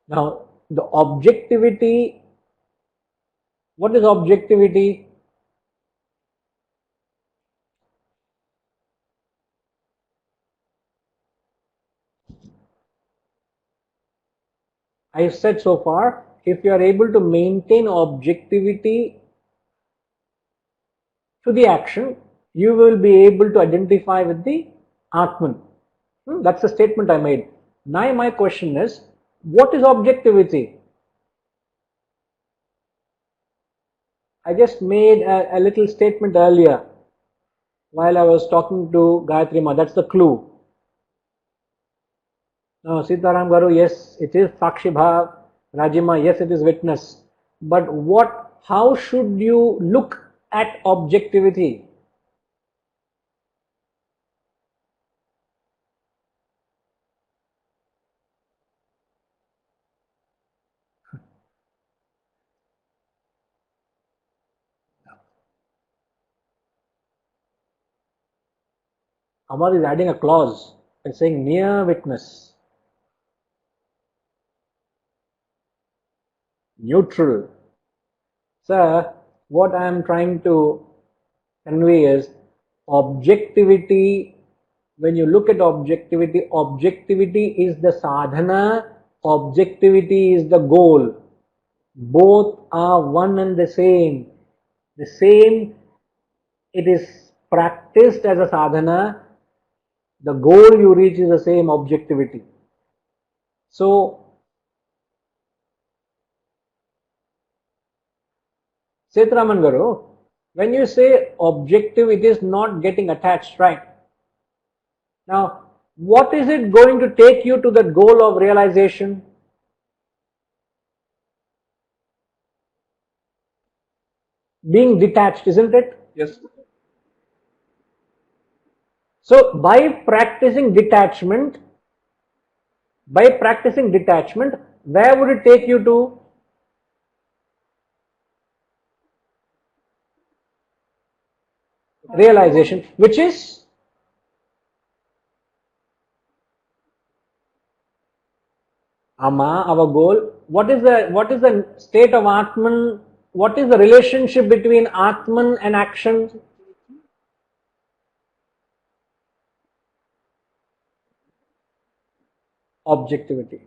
Now, the objectivity, what is objectivity? I have said so far, if you are able to maintain objectivity to the action, you will be able to identify with the Atman. That's the statement I made. Now my question is, what is objectivity? I just made a little statement earlier while I was talking to Gayatri Ma. That's the clue. Now, Sitaram Garu, yes, it is Sakshi Bhav. Rajima, yes, it is witness. But how should you look at objectivity? Amar is adding a clause and saying near witness, neutral. Sir, what I am trying to convey is Objectivity, when you look at objectivity, objectivity is the sadhana, objectivity is the goal. Both are one and the same. The same, it is practiced as a sadhana, the goal you reach is the same objectivity. So, Setraman Garu, when you say objective, it is not getting attached, right? Now, what is it going to take you to the goal of realization? Being detached, isn't it? Yes. So, by practicing detachment, where would it take you to? Realization, which is Ama, our goal. What is the state of Atman? What is the relationship between Atman and action? Objectivity.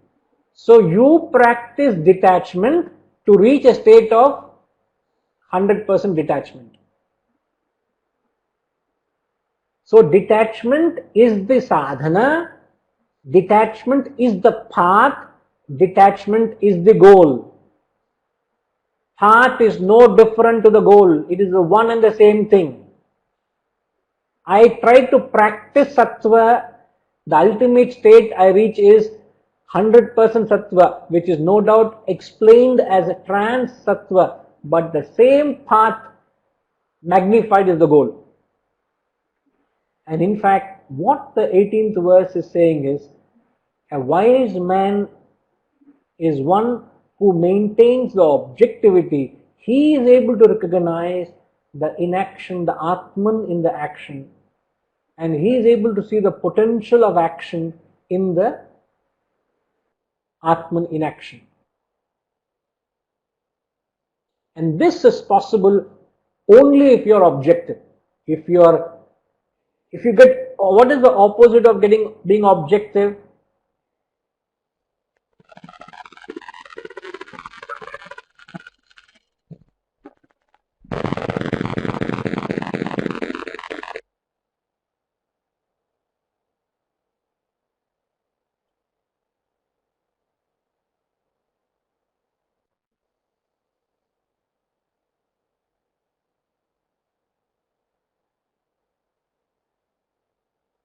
So you practice detachment to reach a state of 100% detachment. So detachment is the sadhana, detachment is the path, detachment is the goal. Path is no different to the goal, it is the one and the same thing. I try to practice sattva, the ultimate state I reach is 100% sattva, which is no doubt explained as a trans sattva, but the same path magnified is the goal. And in fact, what the 18th verse is saying is, a wise man is one who maintains the objectivity. He is able to recognize the inaction, the Atman in the action, and he is able to see the potential of action in the Atman in action. And this is possible only if you are objective. If you get, what is the opposite of being objective?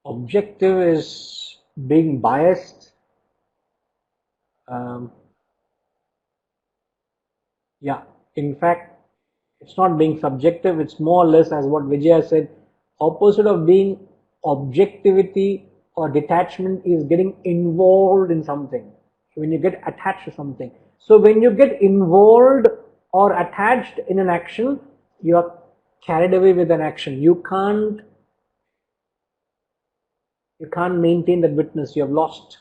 Objective is being biased. In fact, it's not being subjective, it's more or less as what Vijaya said, opposite of being objectivity or detachment is getting involved in something. When you get attached to something. So when you get involved or attached in an action, you are carried away with an action. You can't maintain that witness, you have lost.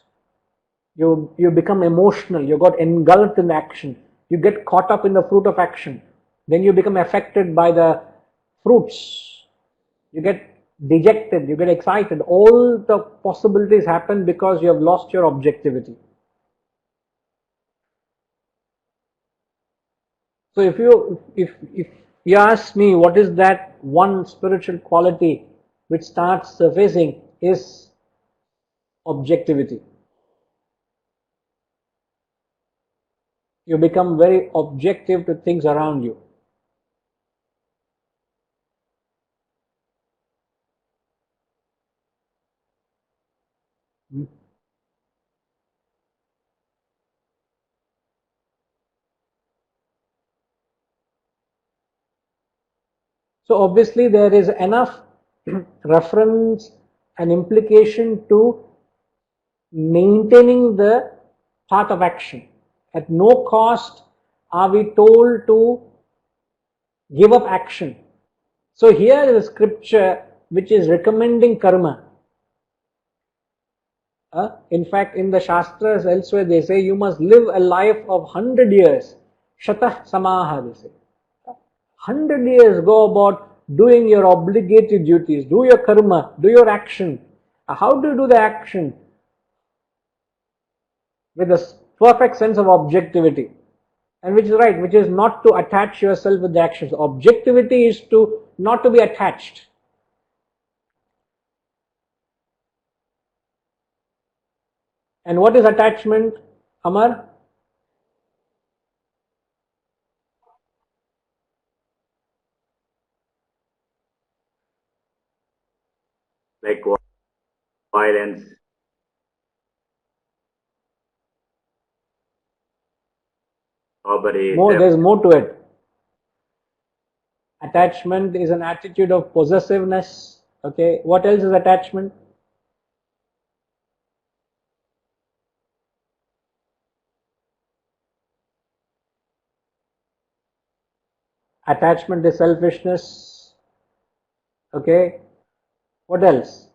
You become emotional, you got engulfed in action, you get caught up in the fruit of action, then you become affected by the fruits, you get dejected, you get excited, all the possibilities happen because you have lost your objectivity. So if you ask me what is that one spiritual quality which starts surfacing, is objectivity. You become very objective to things around you. So obviously there is enough reference and implication to maintaining the path of action. At no cost are we told to give up action. So here is a scripture which is recommending karma. In fact, in the Shastras elsewhere they say you must live a life of 100 years. Shatah samaha, they say. 100 years, go about doing your obligated duties, do your karma, do your action. How do you do the action? With a perfect sense of objectivity. And which is right, which is not to attach yourself with the actions. Objectivity is to not to be attached. And what is attachment, Amar? Like violence, robbery, theft. There's more to it. Attachment is an attitude of possessiveness. Okay, what else is attachment? Attachment is selfishness. Okay, what else?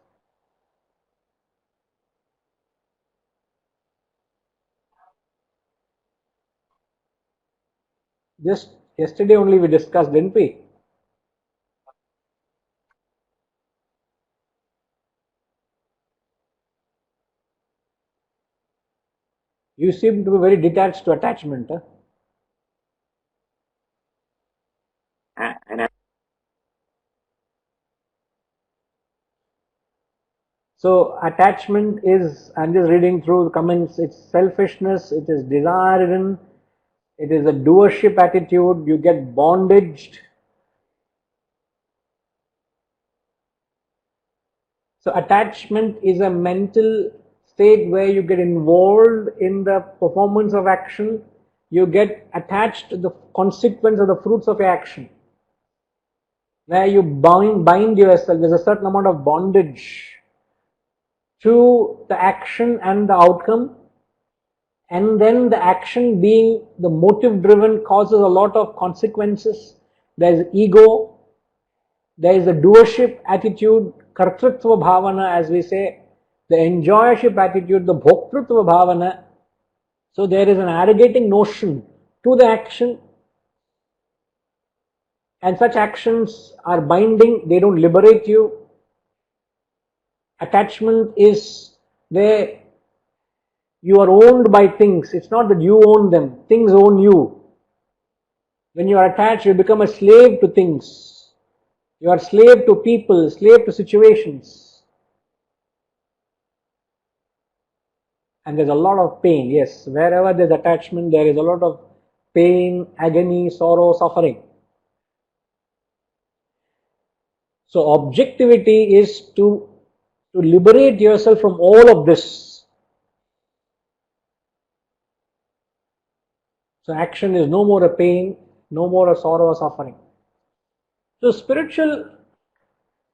Just yesterday only we discussed, didn't we? You seem to be very detached to attachment. Huh? And So attachment is, I'm just reading through the comments, it's selfishness, it is desire-ridden, it is a doership attitude, you get bondaged. So attachment is a mental state where you get involved in the performance of action, you get attached to the consequence of the fruits of your action. Where you bind yourself, there's a certain amount of bondage to the action and the outcome, and then the action being the motive driven causes a lot of consequences. There is ego, there is the doership attitude, kartrutva bhavana as we say, the enjoyership attitude, the bhoktrutva bhavana. So there is an arrogating notion to the action, and such actions are binding, they don't liberate you. Attachment is where you are owned by things. It's not that you own them, things own you. When you are attached, you become a slave to things. You are slave to people, slave to situations. And there's a lot of pain, yes. Wherever there's attachment, there is a lot of pain, agony, sorrow, suffering. So objectivity is to liberate yourself from all of this. So action is no more a pain, no more a sorrow or suffering. So spiritual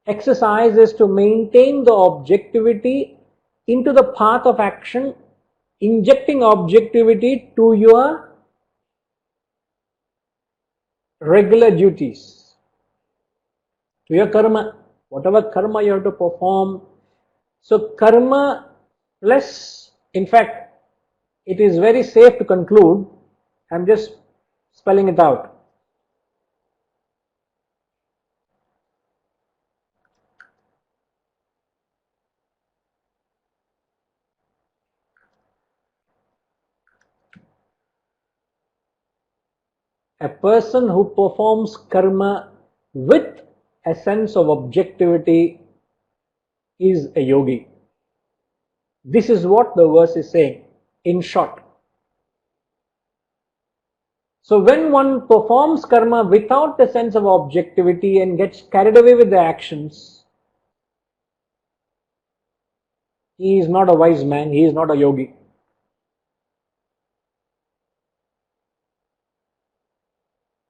exercise is to maintain the objectivity into the path of action, injecting objectivity to your regular duties, to your karma, whatever karma you have to perform. So karma plus, in fact, it is very safe to conclude, I'm just spelling it out. A person who performs karma with a sense of objectivity is a yogi. This is what the verse is saying, in short. So when one performs karma without the sense of objectivity and gets carried away with the actions, he is not a wise man, he is not a yogi.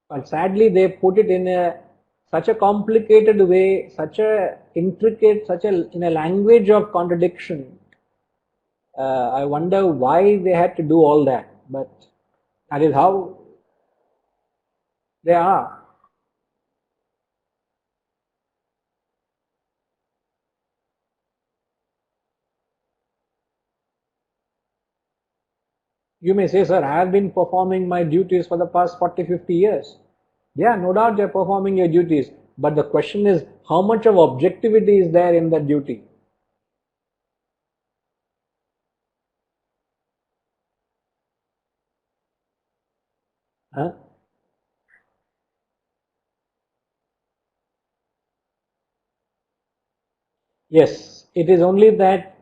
But sadly they put it in such a complicated way, such a intricate, in a language of contradiction. I wonder why they had to do all that, but that is how they are. You may say, sir, I have been performing my duties for the past 40, 50 years. Yeah, no doubt you are performing your duties. But the question is, how much of objectivity is there in that duty? Huh? Yes, it is only that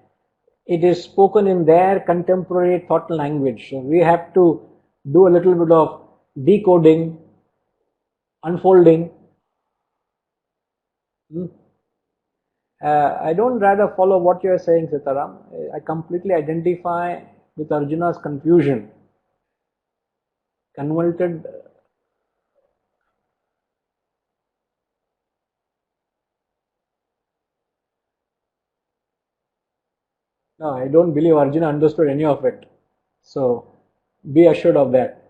it is spoken in their contemporary thought language. So we have to do a little bit of decoding, unfolding. I don't rather follow what you are saying, Sitaram. I completely identify with Arjuna's confusion. Converted. No, I don't believe Arjuna understood any of it. So be assured of that.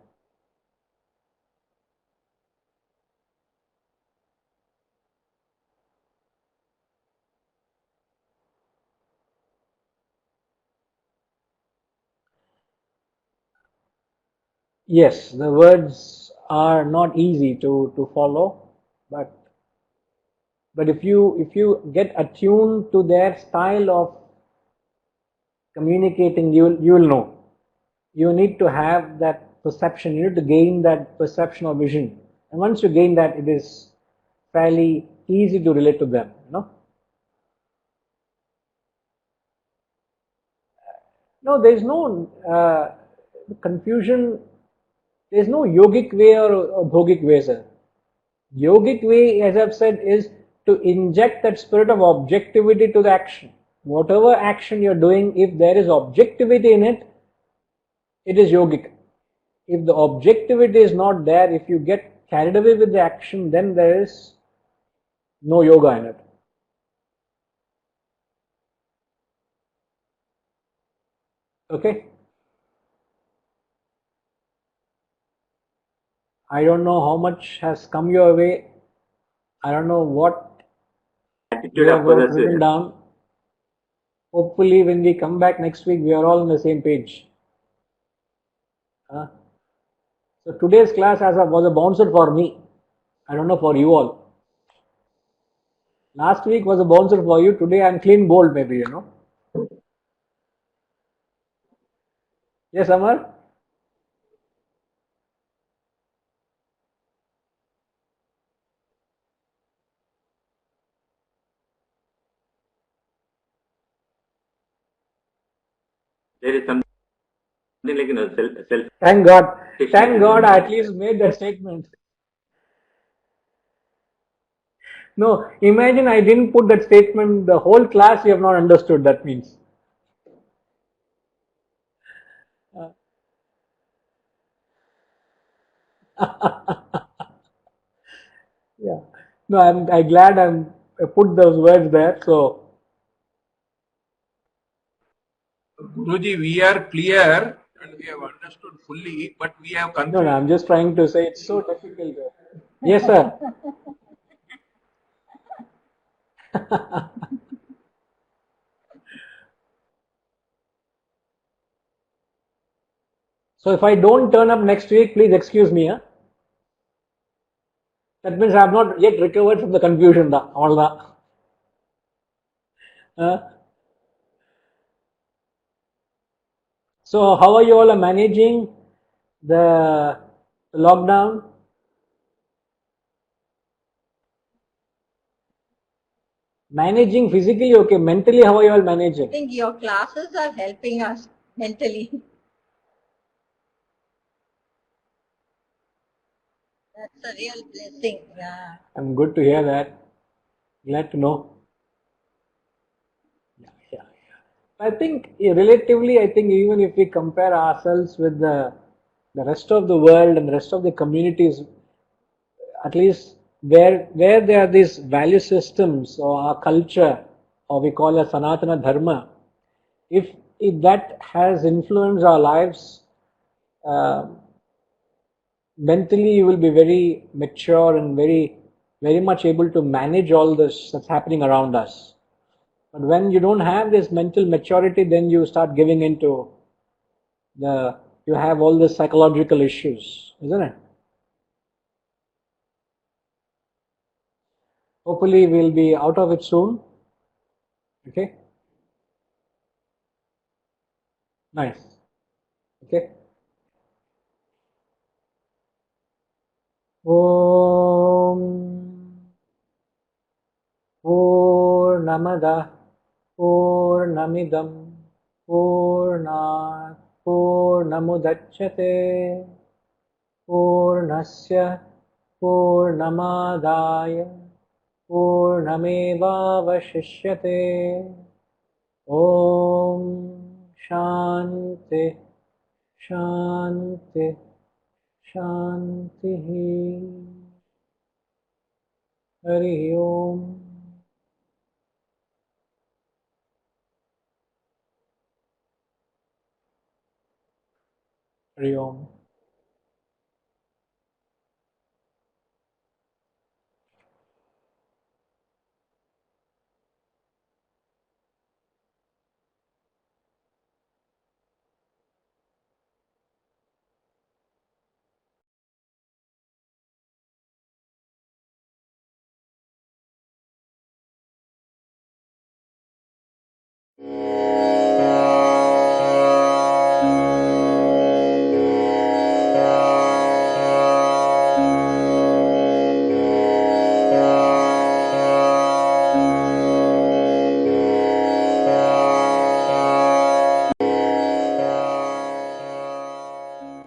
Yes, the words are not easy to follow, but if you get attuned to their style of communicating, you will know. You need to have that perception. You need to gain that perception or vision, and once you gain that, it is fairly easy to relate to them. No, there is no confusion. There is no yogic way or bhogic way, sir. Yogic way, as I've said, is to inject that spirit of objectivity to the action. Whatever action you're doing, if there is objectivity in it, it is yogic. If the objectivity is not there, if you get carried away with the action, then there is no yoga in it. Okay? I don't know how much has come your way. I don't know what you have written down. Hopefully, when we come back next week, we are all on the same page. So today's class was a bouncer for me. I don't know for you all. Last week was a bouncer for you. Today I'm clean bowled, maybe. Yes, Amar? There is something like self. Thank God. Thank God I at least made that statement. No, imagine I didn't put that statement. The whole class you have not understood, that means. Yeah. No, I'm glad I put those words there. So, Guruji, we are clear and we have understood fully, but we have confused. no, I'm just trying to say it's so difficult. Yes, sir. So if I don't turn up next week, please excuse me. Huh? That means I have not yet recovered from the confusion. All that. So how are you all managing the lockdown? Managing physically, okay. Mentally, how are you all managing? I think your classes are helping us mentally. That's a real blessing. Yeah. I'm good to hear that. Glad to know. Yeah. I think relatively, I think even if we compare ourselves with the rest of the world and the rest of the communities, at least where there are these value systems or our culture, or we call it Sanatana Dharma, if that has influenced our lives, uh, mentally you will be very mature and very much able to manage all this that's happening around us. But when you don't have this mental maturity, then you start giving into you have all the psychological issues, isn't it? Hopefully we'll be out of it soon. Okay? Nice. Okay? Om Purnamada Purnamidam Purnat Purnamudachyate Purnasya Purnamadaya Purnamevavashishyate. Om Shanti Shanti Shanti. Hari Om. Hari Om.